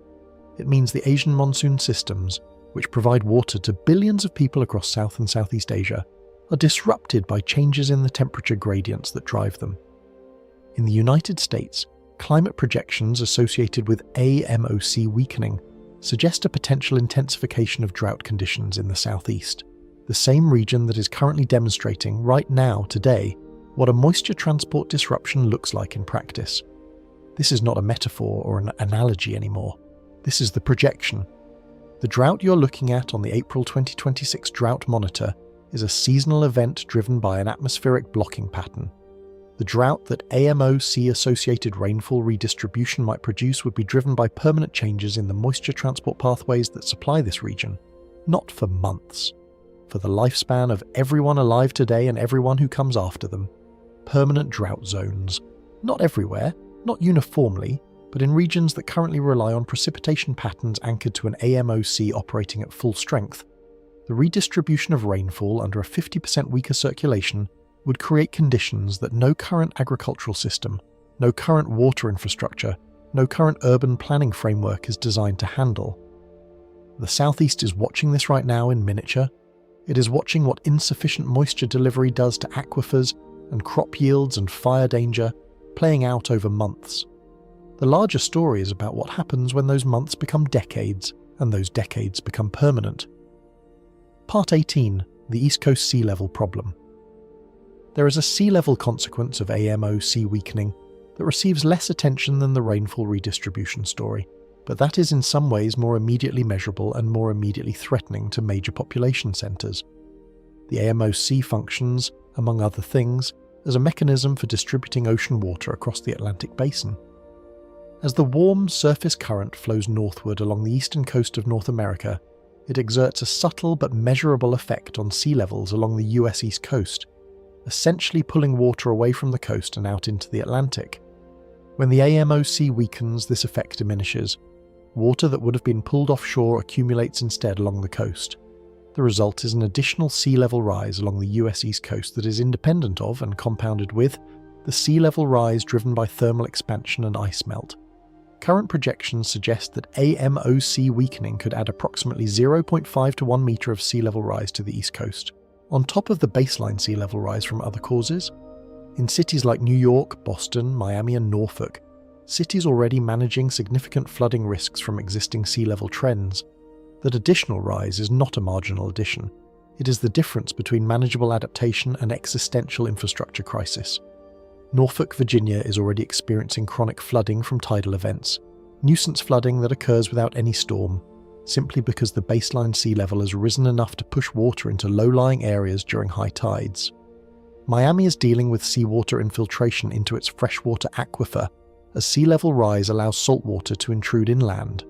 It means the Asian monsoon systems, which provide water to billions of people across South and Southeast Asia, are disrupted by changes in the temperature gradients that drive them. In the United States, climate projections associated with AMOC weakening suggest a potential intensification of drought conditions in the southeast, the same region that is currently demonstrating right now, today, what a moisture transport disruption looks like in practice. This is not a metaphor or an analogy anymore. This is the projection. The drought you're looking at on the April 2026 Drought Monitor is a seasonal event driven by an atmospheric blocking pattern. The drought that AMOC-associated rainfall redistribution might produce would be driven by permanent changes in the moisture transport pathways that supply this region, not for months. For the lifespan of everyone alive today and everyone who comes after them. Permanent drought zones. Not everywhere, not uniformly, but in regions that currently rely on precipitation patterns anchored to an AMOC operating at full strength. the redistribution of rainfall under a 50% weaker circulation would create conditions that no current agricultural system, no current water infrastructure, no current urban planning framework is designed to handle. The Southeast is watching this right now in miniature. It is watching what insufficient moisture delivery does to aquifers and crop yields and fire danger, playing out over months. The larger story is about what happens when those months become decades and those decades become permanent. Part 18. The East Coast Sea Level Problem. There is a sea level consequence of AMO sea weakening that receives less attention than the rainfall redistribution story, but that is in some ways more immediately measurable and more immediately threatening to major population centres. The AMOC functions, among other things, as a mechanism for distributing ocean water across the Atlantic basin. As the warm surface current flows northward along the eastern coast of North America, it exerts a subtle but measurable effect on sea levels along the US East Coast, essentially pulling water away from the coast and out into the Atlantic. When the AMOC weakens, this effect diminishes. Water that would have been pulled offshore accumulates instead along the coast. The result is an additional sea level rise along the US East Coast that is independent of and compounded with the sea level rise driven by thermal expansion and ice melt. Current projections suggest that AMOC weakening could add approximately 0.5 to 1 metre of sea level rise to the East Coast, on top of the baseline sea level rise from other causes. In cities like New York, Boston, Miami and Norfolk, cities already managing significant flooding risks from existing sea level trends, that additional rise is not a marginal addition. It is the difference between manageable adaptation and existential infrastructure crisis. Norfolk, Virginia is already experiencing chronic flooding from tidal events, nuisance flooding that occurs without any storm, simply because the baseline sea level has risen enough to push water into low-lying areas during high tides. Miami is dealing with seawater infiltration into its freshwater aquifer as sea level rise allows saltwater to intrude inland.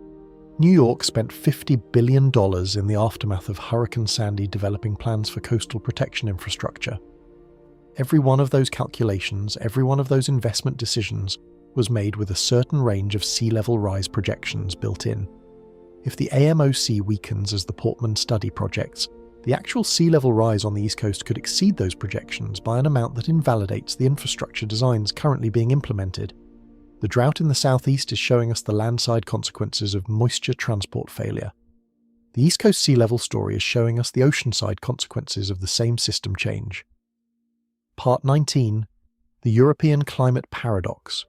New York spent $50 billion in the aftermath of Hurricane Sandy developing plans for coastal protection infrastructure. Every one of those calculations, every one of those investment decisions was made with a certain range of sea level rise projections built in. If the AMOC weakens as the Portman study projects, the actual sea level rise on the East Coast could exceed those projections by an amount that invalidates the infrastructure designs currently being implemented. The drought in the southeast is showing us the landside consequences of moisture transport failure. The East Coast sea level story is showing us the oceanside consequences of the same system change. Part 19. The European Climate Paradox.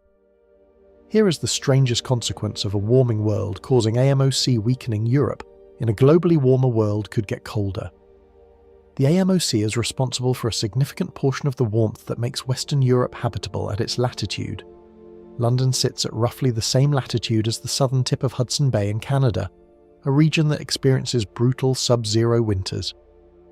Here is the strangest consequence of a warming world causing AMOC weakening Europe in a globally warmer world could get colder. The AMOC is responsible for a significant portion of the warmth that makes Western Europe habitable at its latitude. London sits at roughly the same latitude as the southern tip of Hudson Bay in Canada, a region that experiences brutal sub-zero winters.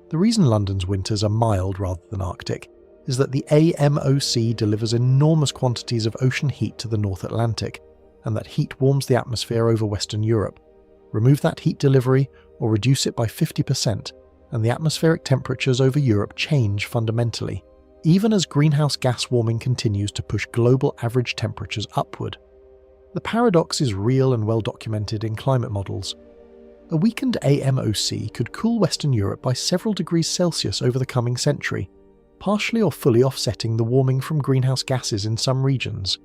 The reason London's winters are mild rather than Arctic is that the AMOC delivers enormous quantities of ocean heat to the North Atlantic, and that heat warms the atmosphere over Western Europe. Remove that heat delivery or reduce it by 50%, and the atmospheric temperatures over Europe change fundamentally, even as greenhouse gas warming continues to push global average temperatures upward. The paradox is real and well documented in climate models. A weakened AMOC could cool Western Europe by several degrees Celsius over the coming century, partially or fully offsetting the warming from greenhouse gases in some regions.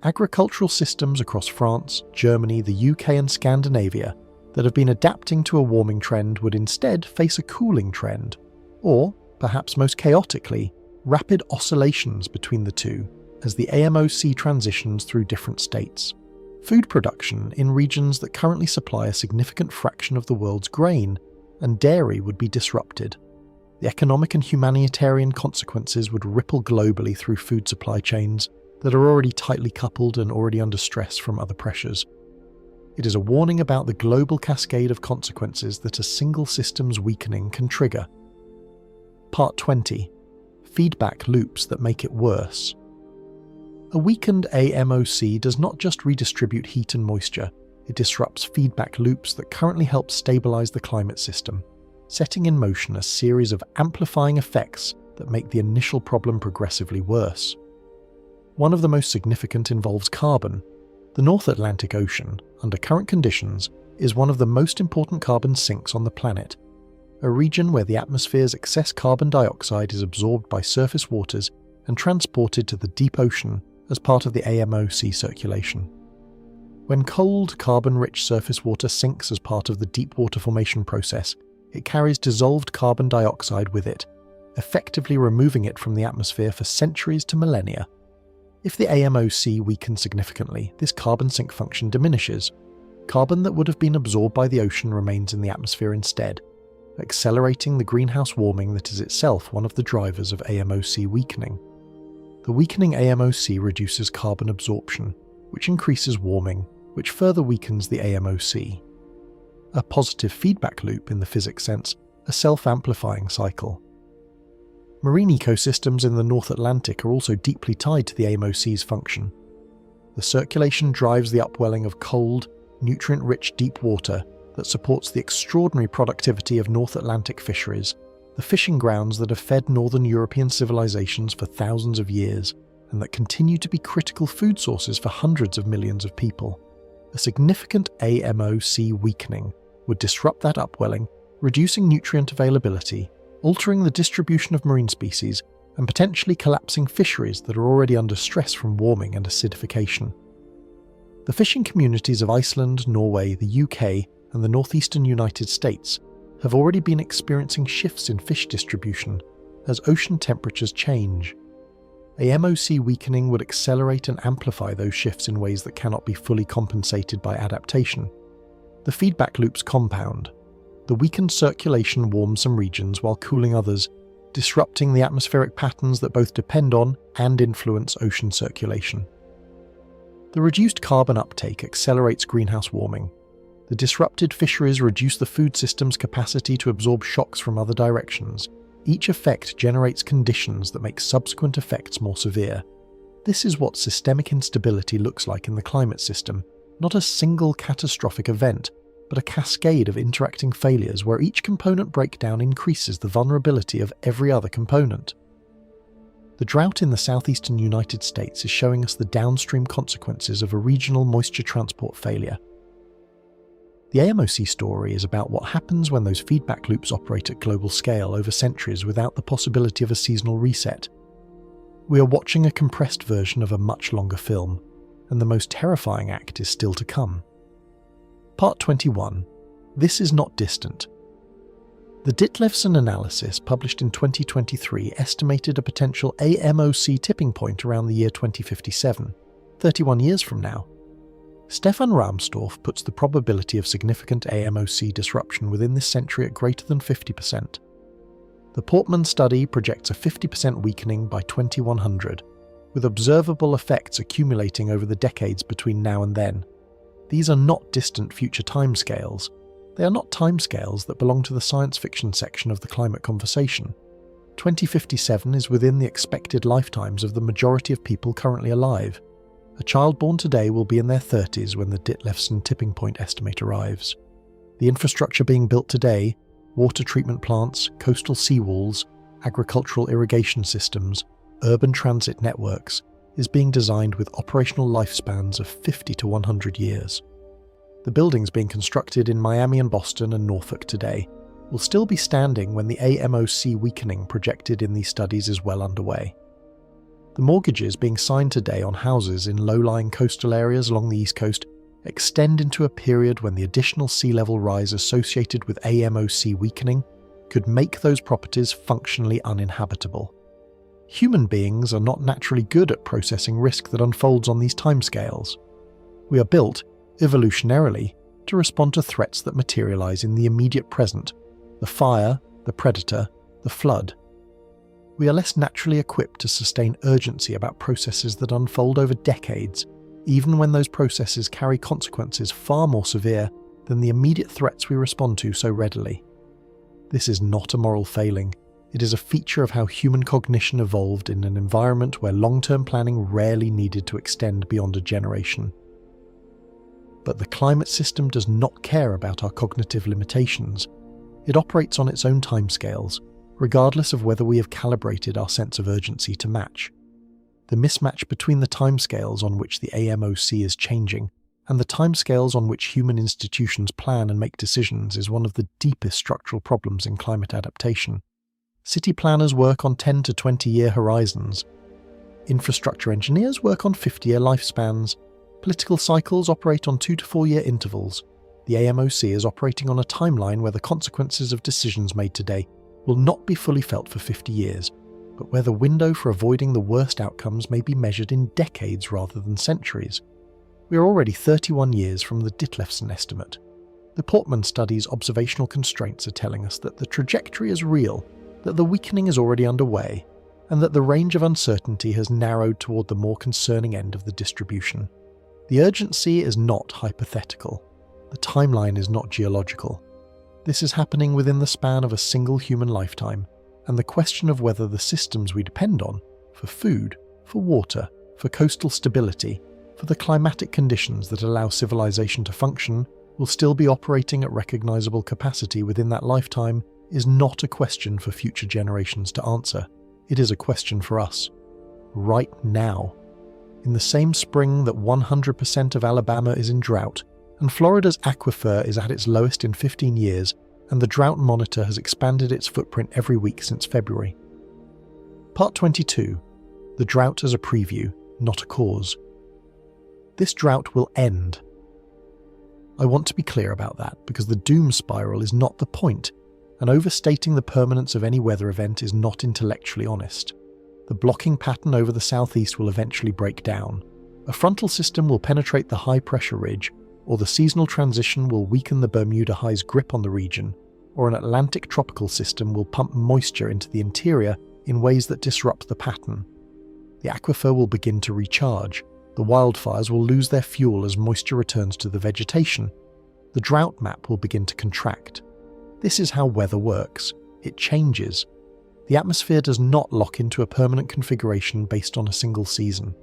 Agricultural systems across France, Germany, the UK and Scandinavia that have been adapting to a warming trend would instead face a cooling trend, or, perhaps most chaotically, rapid oscillations between the two as the AMOC transitions through different states. Food production in regions that currently supply a significant fraction of the world's grain and dairy would be disrupted. The economic and humanitarian consequences would ripple globally through food supply chains that are already tightly coupled and already under stress from other pressures. It is a warning about the global cascade of consequences that a single system's weakening can trigger. Part 20. Feedback loops that make it worse. A weakened AMOC does not just redistribute heat and moisture, it disrupts feedback loops that currently help stabilize the climate system, setting in motion a series of amplifying effects that make the initial problem progressively worse. One of the most significant involves carbon. The North Atlantic Ocean, under current conditions, is one of the most important carbon sinks on the planet. a region where the atmosphere's excess carbon dioxide is absorbed by surface waters and transported to the deep ocean as part of the AMOC circulation. When cold, carbon-rich surface water sinks as part of the deep water formation process, it carries dissolved carbon dioxide with it, effectively removing it from the atmosphere for centuries to millennia. If the AMOC weakens significantly, this carbon sink function diminishes. Carbon that would have been absorbed by the ocean remains in the atmosphere instead, accelerating the greenhouse warming that is itself one of the drivers of AMOC weakening. The weakening AMOC reduces carbon absorption, which increases warming, which further weakens the AMOC. A positive feedback loop in the physics sense, a self-amplifying cycle. Marine ecosystems in the North Atlantic are also deeply tied to the AMOC's function. The circulation drives the upwelling of cold, nutrient-rich deep water that supports the extraordinary productivity of North Atlantic fisheries, the fishing grounds that have fed northern European civilizations for thousands of years, and that continue to be critical food sources for hundreds of millions of people. A significant AMOC weakening would disrupt that upwelling, reducing nutrient availability, altering the distribution of marine species, and potentially collapsing fisheries that are already under stress from warming and acidification. The fishing communities of Iceland, Norway, the UK, and the northeastern United States have already been experiencing shifts in fish distribution as ocean temperatures change. AMOC weakening would accelerate and amplify those shifts in ways that cannot be fully compensated by adaptation. The feedback loops compound. The weakened circulation warms some regions while cooling others, disrupting the atmospheric patterns that both depend on and influence ocean circulation. The reduced carbon uptake accelerates greenhouse warming. The disrupted fisheries reduce the food system's capacity to absorb shocks from other directions. Each effect generates conditions that make subsequent effects more severe. This is what systemic instability looks like in the climate system, not a single catastrophic event, but a cascade of interacting failures where each component breakdown increases the vulnerability of every other component. The drought in the southeastern United States is showing us the downstream consequences of a regional moisture transport failure. The AMOC story is about what happens when those feedback loops operate at global scale over centuries without the possibility of a seasonal reset. We are watching a compressed version of a much longer film, and the most terrifying act is still to come. Part 21. This is not distant. The Ditlevson analysis, published in 2023, estimated a potential AMOC tipping point around the year 2057, 31 years from now. Stefan Rahmstorff puts the probability of significant AMOC disruption within this century at greater than 50%. The Portman study projects a 50% weakening by 2100, with observable effects accumulating over the decades between now and then. These are not distant future timescales. They are not timescales that belong to the science fiction section of the climate conversation. 2057 is within the expected lifetimes of the majority of people currently alive. A child born today will be in their 30s when the Ditlevson tipping point estimate arrives. The infrastructure being built today, water treatment plants, coastal seawalls, agricultural irrigation systems, urban transit networks, is being designed with operational lifespans of 50 to 100 years. The buildings being constructed in Miami and Boston and Norfolk today will still be standing when the AMOC weakening projected in these studies is well underway. The mortgages being signed today on houses in low-lying coastal areas along the East Coast extend into a period when the additional sea level rise associated with AMOC weakening could make those properties functionally uninhabitable. Human beings are not naturally good at processing risk that unfolds on these timescales. We are built, evolutionarily, to respond to threats that materialize in the immediate present: the fire, the predator, the flood. We are less naturally equipped to sustain urgency about processes that unfold over decades, even when those processes carry consequences far more severe than the immediate threats we respond to so readily. This is not a moral failing. It is a feature of how human cognition evolved in an environment where long-term planning rarely needed to extend beyond a generation. But the climate system does not care about our cognitive limitations. It operates on its own timescales, regardless of whether we have calibrated our sense of urgency to match. The mismatch between the timescales on which the AMOC is changing and the timescales on which human institutions plan and make decisions is one of the deepest structural problems in climate adaptation. City planners work on 10 to 20-year horizons. Infrastructure engineers work on 50-year lifespans. Political cycles operate on 2 to 4-year intervals. The AMOC is operating on a timeline where the consequences of decisions made today will not be fully felt for 50 years, but where the window for avoiding the worst outcomes may be measured in decades rather than centuries. We are already 31 years from the Ditlevson estimate. The Portman study's observational constraints are telling us that the trajectory is real, that the weakening is already underway, and that the range of uncertainty has narrowed toward the more concerning end of the distribution. The urgency is not hypothetical. The timeline is not geological. This is happening within the span of a single human lifetime, and the question of whether the systems we depend on, for food, for water, for coastal stability, for the climatic conditions that allow civilization to function, will still be operating at recognizable capacity within that lifetime is not a question for future generations to answer. It is a question for us, right now. In the same spring that 100% of Alabama is in drought, and Florida's aquifer is at its lowest in 15 years, and the drought monitor has expanded its footprint every week since February. Part 22. The drought as a preview, not a cause. This drought will end. I want to be clear about that, because the doom spiral is not the point, and overstating the permanence of any weather event is not intellectually honest. The blocking pattern over the southeast will eventually break down. A frontal system will penetrate the high-pressure ridge, or the seasonal transition will weaken the Bermuda High's grip on the region, or an Atlantic tropical system will pump moisture into the interior in ways that disrupt the pattern. The aquifer will begin to recharge. The wildfires will lose their fuel as moisture returns to the vegetation. The drought map will begin to contract. This is how weather works. It changes. The atmosphere does not lock into a permanent configuration based on a single season.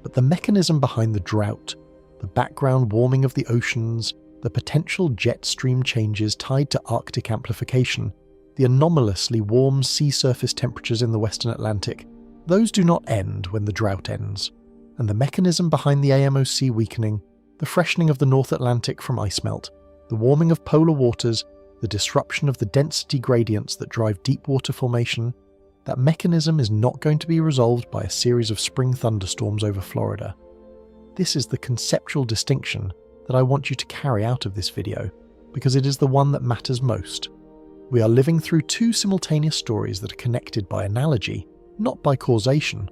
But the mechanism behind the drought, the background warming of the oceans, the potential jet stream changes tied to Arctic amplification, the anomalously warm sea surface temperatures in the Western Atlantic, those do not end when the drought ends. And the mechanism behind the AMOC weakening, the freshening of the North Atlantic from ice melt, the warming of polar waters, the disruption of the density gradients that drive deep water formation, that mechanism is not going to be resolved by a series of spring thunderstorms over Florida. This is the conceptual distinction that I want you to carry out of this video, because it is the one that matters most. We are living through two simultaneous stories that are connected by analogy, not by causation.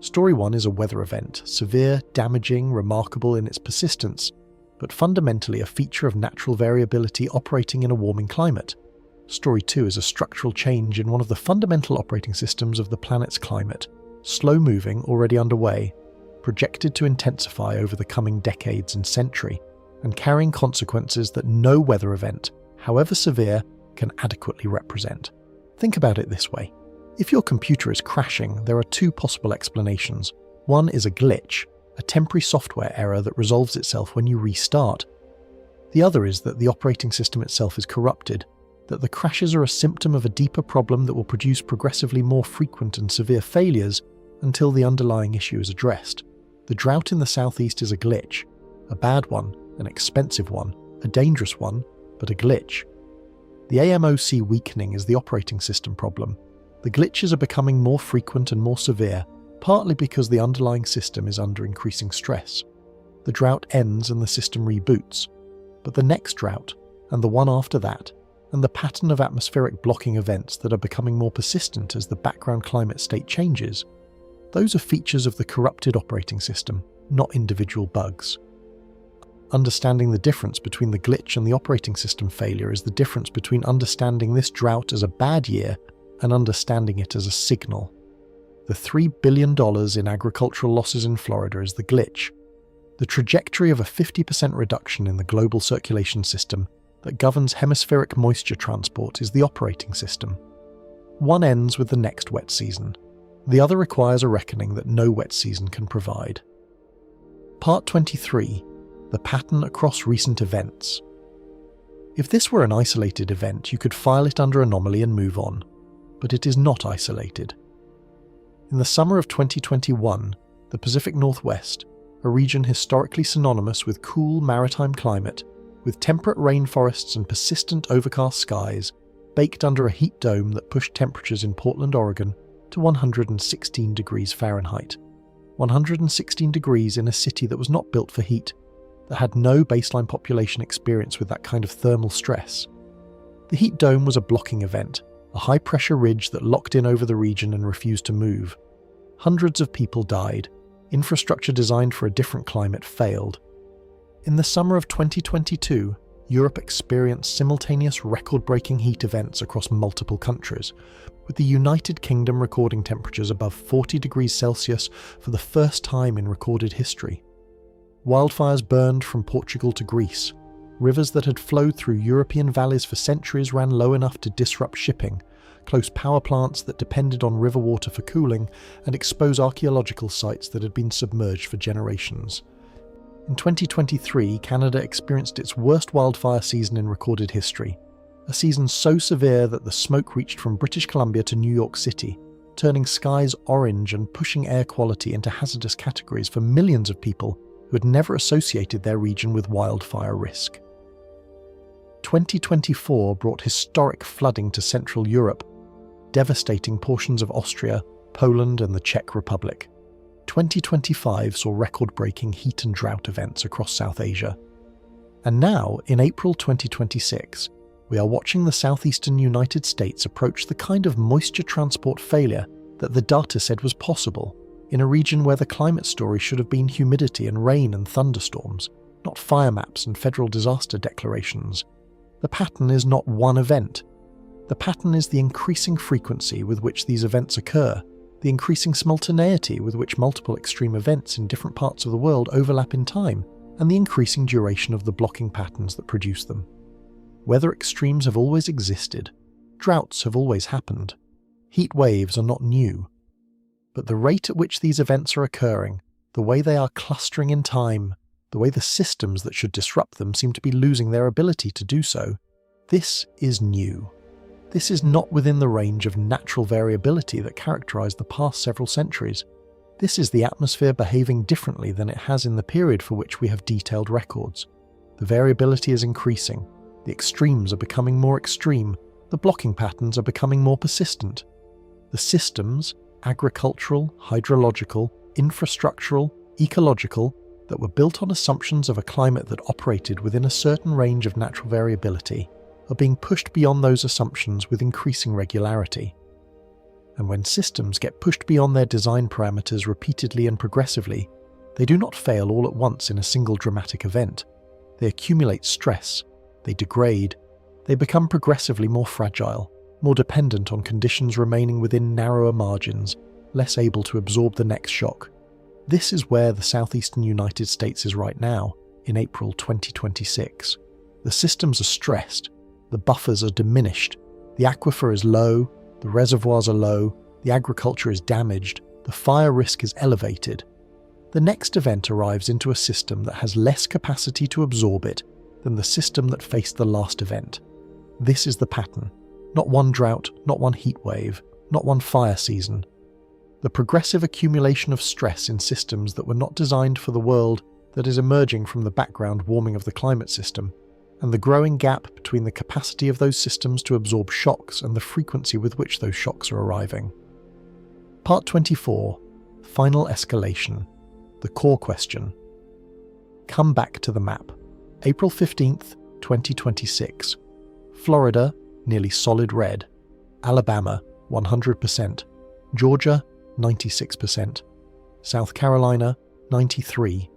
Story 1 is a weather event, severe, damaging, remarkable in its persistence, but fundamentally a feature of natural variability operating in a warming climate. Story 2 is a structural change in one of the fundamental operating systems of the planet's climate, slow-moving, already underway, projected to intensify over the coming decades and century, and carrying consequences that no weather event, however severe, can adequately represent. Think about it this way. If your computer is crashing, there are two possible explanations. One is a glitch, a temporary software error that resolves itself when you restart. The other is that the operating system itself is corrupted, that the crashes are a symptom of a deeper problem that will produce progressively more frequent and severe failures until the underlying issue is addressed. The drought in the southeast is a glitch, a bad one, an expensive one, a dangerous one, but a glitch. The AMOC weakening is the operating system problem. The glitches are becoming more frequent and more severe, partly because the underlying system is under increasing stress. The drought ends and the system reboots, but the next drought, and the one after that, and the pattern of atmospheric blocking events that are becoming more persistent as the background climate state changes, those are features of the corrupted operating system, not individual bugs. Understanding the difference between the glitch and the operating system failure is the difference between understanding this drought as a bad year and understanding it as a signal. The $3 billion in agricultural losses in Florida is the glitch. The trajectory of a 50% reduction in the global circulation system that governs hemispheric moisture transport is the operating system. One ends with the next wet season. The other requires a reckoning that no wet season can provide. Part 23. The pattern across recent events. If this were an isolated event, you could file it under anomaly and move on. But it is not isolated. In the summer of 2021, the Pacific Northwest, a region historically synonymous with cool maritime climate, with temperate rainforests and persistent overcast skies, baked under a heat dome that pushed temperatures in Portland, Oregon to 116 degrees Fahrenheit. 116 degrees in a city that was not built for heat, that had no baseline population experience with that kind of thermal stress. The heat dome was a blocking event, a high-pressure ridge that locked in over the region and refused to move. Hundreds of people died. Infrastructure designed for a different climate failed. In the summer of 2022, Europe experienced simultaneous record-breaking heat events across multiple countries, with the United Kingdom recording temperatures above 40 degrees Celsius for the first time in recorded history. Wildfires burned from Portugal to Greece. Rivers that had flowed through European valleys for centuries ran low enough to disrupt shipping, close power plants that depended on river water for cooling, and expose archaeological sites that had been submerged for generations. In 2023, Canada experienced its worst wildfire season in recorded history, a season so severe that the smoke reached from British Columbia to New York City, turning skies orange and pushing air quality into hazardous categories for millions of people who had never associated their region with wildfire risk. 2024 brought historic flooding to Central Europe, devastating portions of Austria, Poland and the Czech Republic. 2025 saw record-breaking heat and drought events across South Asia. And now, in April 2026, we are watching the southeastern United States approach the kind of moisture transport failure that the data said was possible in a region where the climate story should have been humidity and rain and thunderstorms, not fire maps and federal disaster declarations. The pattern is not one event. The pattern is the increasing frequency with which these events occur, the increasing simultaneity with which multiple extreme events in different parts of the world overlap in time, and the increasing duration of the blocking patterns that produce them. Weather extremes have always existed. Droughts have always happened. Heat waves are not new. But the rate at which these events are occurring, the way they are clustering in time, the way the systems that should disrupt them seem to be losing their ability to do so, this is new. This is not within the range of natural variability that characterized the past several centuries. This is the atmosphere behaving differently than it has in the period for which we have detailed records. The variability is increasing. The extremes are becoming more extreme. The blocking patterns are becoming more persistent. The systems, agricultural, hydrological, infrastructural, ecological, that were built on assumptions of a climate that operated within a certain range of natural variability, are being pushed beyond those assumptions with increasing regularity. And when systems get pushed beyond their design parameters repeatedly and progressively, they do not fail all at once in a single dramatic event. They accumulate stress, they degrade, they become progressively more fragile, more dependent on conditions remaining within narrower margins, less able to absorb the next shock. This is where the southeastern United States is right now, in April 2026. The systems are stressed, the buffers are diminished, the aquifer is low, the reservoirs are low, the agriculture is damaged, the fire risk is elevated. The next event arrives into a system that has less capacity to absorb it than the system that faced the last event. This is the pattern. Not one drought, not one heat wave, not one fire season. The progressive accumulation of stress in systems that were not designed for the world that is emerging from the background warming of the climate system, and the growing gap between the capacity of those systems to absorb shocks and the frequency with which those shocks are arriving. Part 24. Final Escalation. The Core Question. Come back to the map. April 15th, 2026. Florida, nearly solid red. Alabama, 100%. Georgia, 96%. South Carolina, 93%.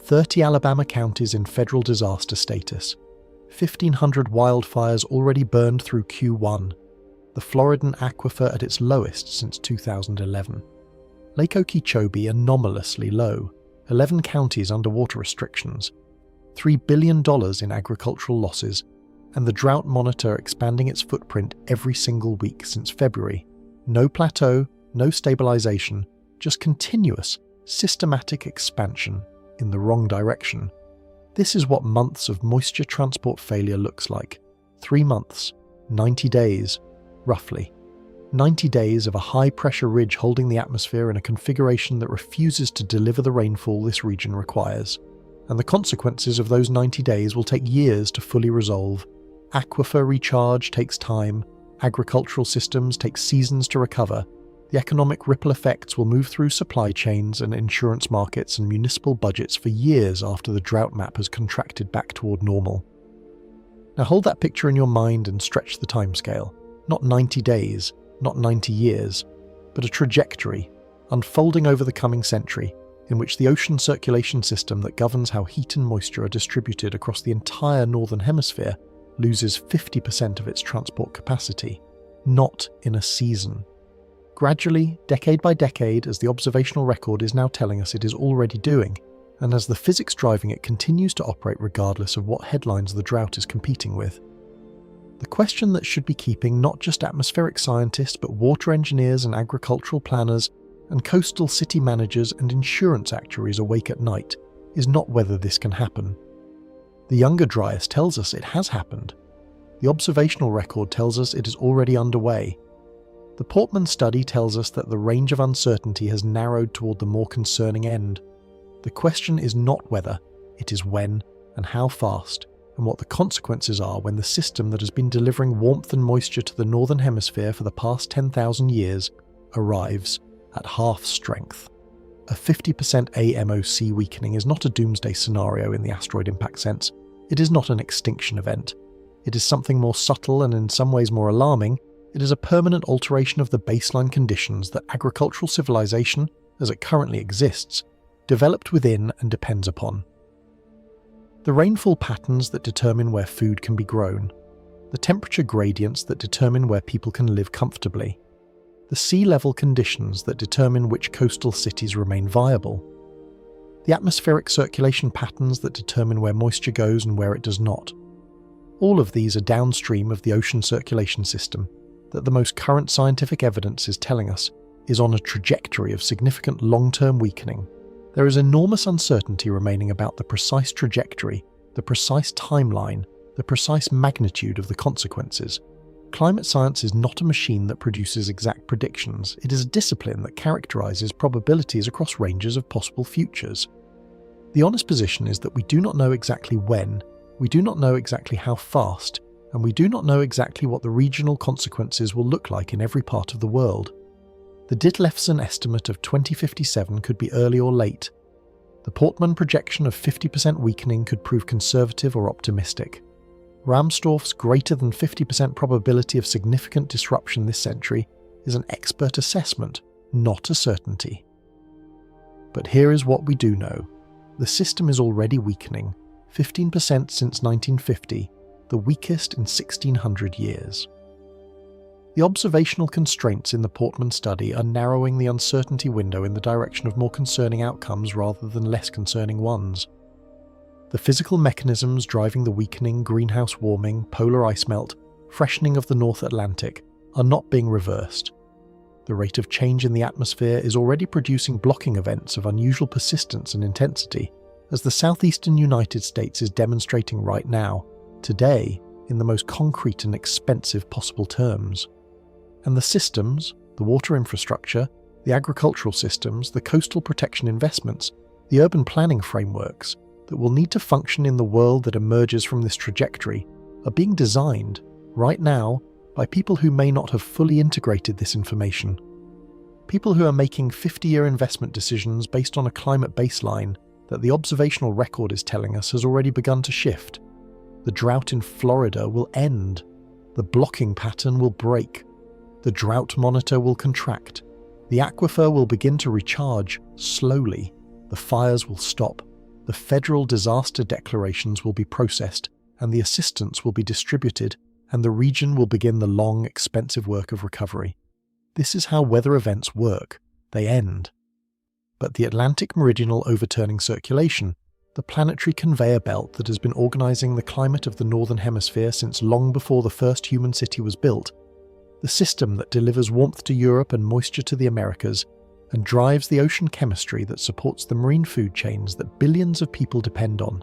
30 Alabama counties in federal disaster status. 1,500 wildfires already burned through Q1. The Floridan aquifer at its lowest since 2011. Lake Okeechobee anomalously low. 11 counties under water restrictions. $3 billion in agricultural losses, and the drought monitor expanding its footprint every single week since February. No plateau, no stabilization, just continuous, systematic expansion in the wrong direction. This is what months of moisture transport failure looks like. 3 months, 90 days, roughly. 90 days of a high-pressure ridge holding the atmosphere in a configuration that refuses to deliver the rainfall this region requires. And the consequences of those 90 days will take years to fully resolve. Aquifer recharge takes time, agricultural systems take seasons to recover, the economic ripple effects will move through supply chains and insurance markets and municipal budgets for years after the drought map has contracted back toward normal. Now hold that picture in your mind and stretch the timescale. Not 90 days, not 90 years, but a trajectory, unfolding over the coming century, in which the ocean circulation system that governs how heat and moisture are distributed across the entire northern hemisphere loses 50% of its transport capacity, not in a season. Gradually, decade by decade, as the observational record is now telling us it is already doing, and as the physics driving it continues to operate regardless of what headlines the drought is competing with. The question that should be keeping not just atmospheric scientists but water engineers and agricultural planners and coastal city managers and insurance actuaries awake at night is not whether this can happen. The younger Dryas tells us it has happened. The observational record tells us it is already underway. The Portman study tells us that the range of uncertainty has narrowed toward the more concerning end. The question is not whether, it is when and how fast, and what the consequences are when the system that has been delivering warmth and moisture to the northern hemisphere for the past 10,000 years arrives at half strength. A 50% AMOC weakening is not a doomsday scenario in the asteroid impact sense. It is not an extinction event. It is something more subtle and in some ways more alarming. It is a permanent alteration of the baseline conditions that agricultural civilization, as it currently exists, developed within and depends upon. The rainfall patterns that determine where food can be grown, the temperature gradients that determine where people can live comfortably, the sea level conditions that determine which coastal cities remain viable, the atmospheric circulation patterns that determine where moisture goes and where it does not. All of these are downstream of the ocean circulation system that the most current scientific evidence is telling us is on a trajectory of significant long-term weakening. There is enormous uncertainty remaining about the precise trajectory, the precise timeline, the precise magnitude of the consequences. Climate science is not a machine that produces exact predictions. It is a discipline that characterizes probabilities across ranges of possible futures. The honest position is that we do not know exactly when, we do not know exactly how fast, and we do not know exactly what the regional consequences will look like in every part of the world. The Ditlevson estimate of 2057 could be early or late. The Portman projection of 50% weakening could prove conservative or optimistic. Ramstorff's greater than 50% probability of significant disruption this century is an expert assessment, not a certainty. But here is what we do know. The system is already weakening, 15% since 1950, the weakest in 1600 years. The observational constraints in the Portman study are narrowing the uncertainty window in the direction of more concerning outcomes rather than less concerning ones. The physical mechanisms driving the weakening, greenhouse warming, polar ice melt, freshening of the North Atlantic are not being reversed. The rate of change in the atmosphere is already producing blocking events of unusual persistence and intensity, as the southeastern United States is demonstrating right now, today, in the most concrete and expensive possible terms. And the systems, the water infrastructure, the agricultural systems, the coastal protection investments, the urban planning frameworks that will need to function in the world that emerges from this trajectory are being designed, right now, by people who may not have fully integrated this information. People who are making 50-year investment decisions based on a climate baseline that the observational record is telling us has already begun to shift. The drought in Florida will end. The blocking pattern will break. The drought monitor will contract. The aquifer will begin to recharge slowly. The fires will stop. The federal disaster declarations will be processed, and the assistance will be distributed, and the region will begin the long, expensive work of recovery. This is how weather events work. They end. But the Atlantic Meridional overturning circulation, the planetary conveyor belt that has been organizing the climate of the Northern Hemisphere since long before the first human city was built, the system that delivers warmth to Europe and moisture to the Americas, and drives the ocean chemistry that supports the marine food chains that billions of people depend on,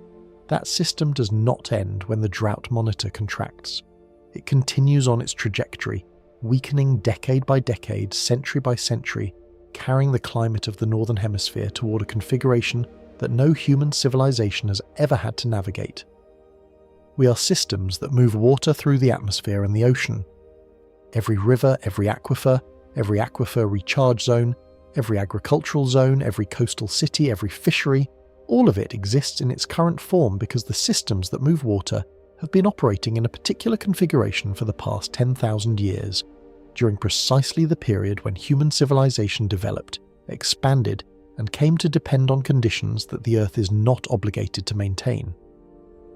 that system does not end when the drought monitor contracts. It continues on its trajectory, weakening decade by decade, century by century, carrying the climate of the Northern Hemisphere toward a configuration that no human civilization has ever had to navigate. We are systems that move water through the atmosphere and the ocean. Every river, every aquifer recharge zone, every agricultural zone, every coastal city, every fishery, all of it exists in its current form because the systems that move water have been operating in a particular configuration for the past 10,000 years, during precisely the period when human civilization developed, expanded, and came to depend on conditions that the Earth is not obligated to maintain.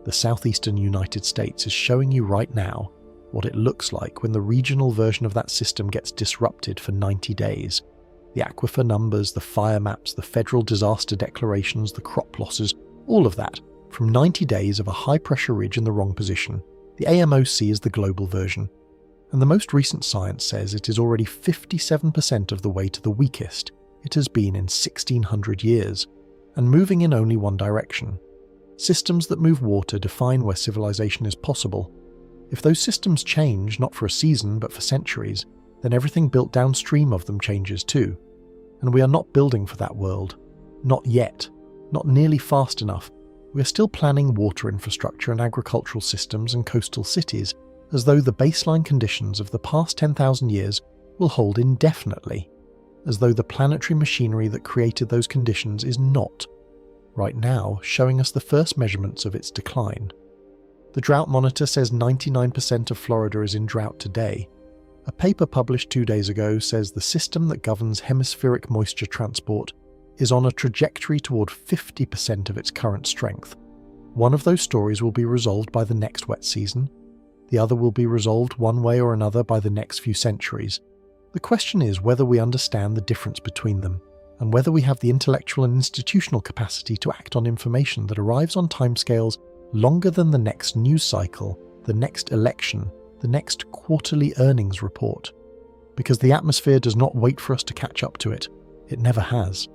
The southeastern United States is showing you right now what it looks like when the regional version of that system gets disrupted for 90 days. The aquifer numbers, the fire maps, the federal disaster declarations, the crop losses, all of that, from 90 days of a high-pressure ridge in the wrong position. The AMOC is the global version, and the most recent science says it is already 57% of the way to the weakest it has been in 1600 years, and moving in only one direction. Systems that move water define where civilization is possible. If those systems change, not for a season but for centuries, then everything built downstream of them changes too. And we are not building for that world. Not yet. Not nearly fast enough. We are still planning water infrastructure and agricultural systems and coastal cities as though the baseline conditions of the past 10,000 years will hold indefinitely, as though the planetary machinery that created those conditions is not, right now, showing us the first measurements of its decline. The Drought Monitor says 99% of Florida is in drought today. A paper published 2 days ago says the system that governs hemispheric moisture transport is on a trajectory toward 50% of its current strength. One of those stories will be resolved by the next wet season. The other will be resolved one way or another by the next few centuries. The question is whether we understand the difference between them, and whether we have the intellectual and institutional capacity to act on information that arrives on timescales longer than the next news cycle, the next election, the next quarterly earnings report. Because the atmosphere does not wait for us to catch up to it. It never has.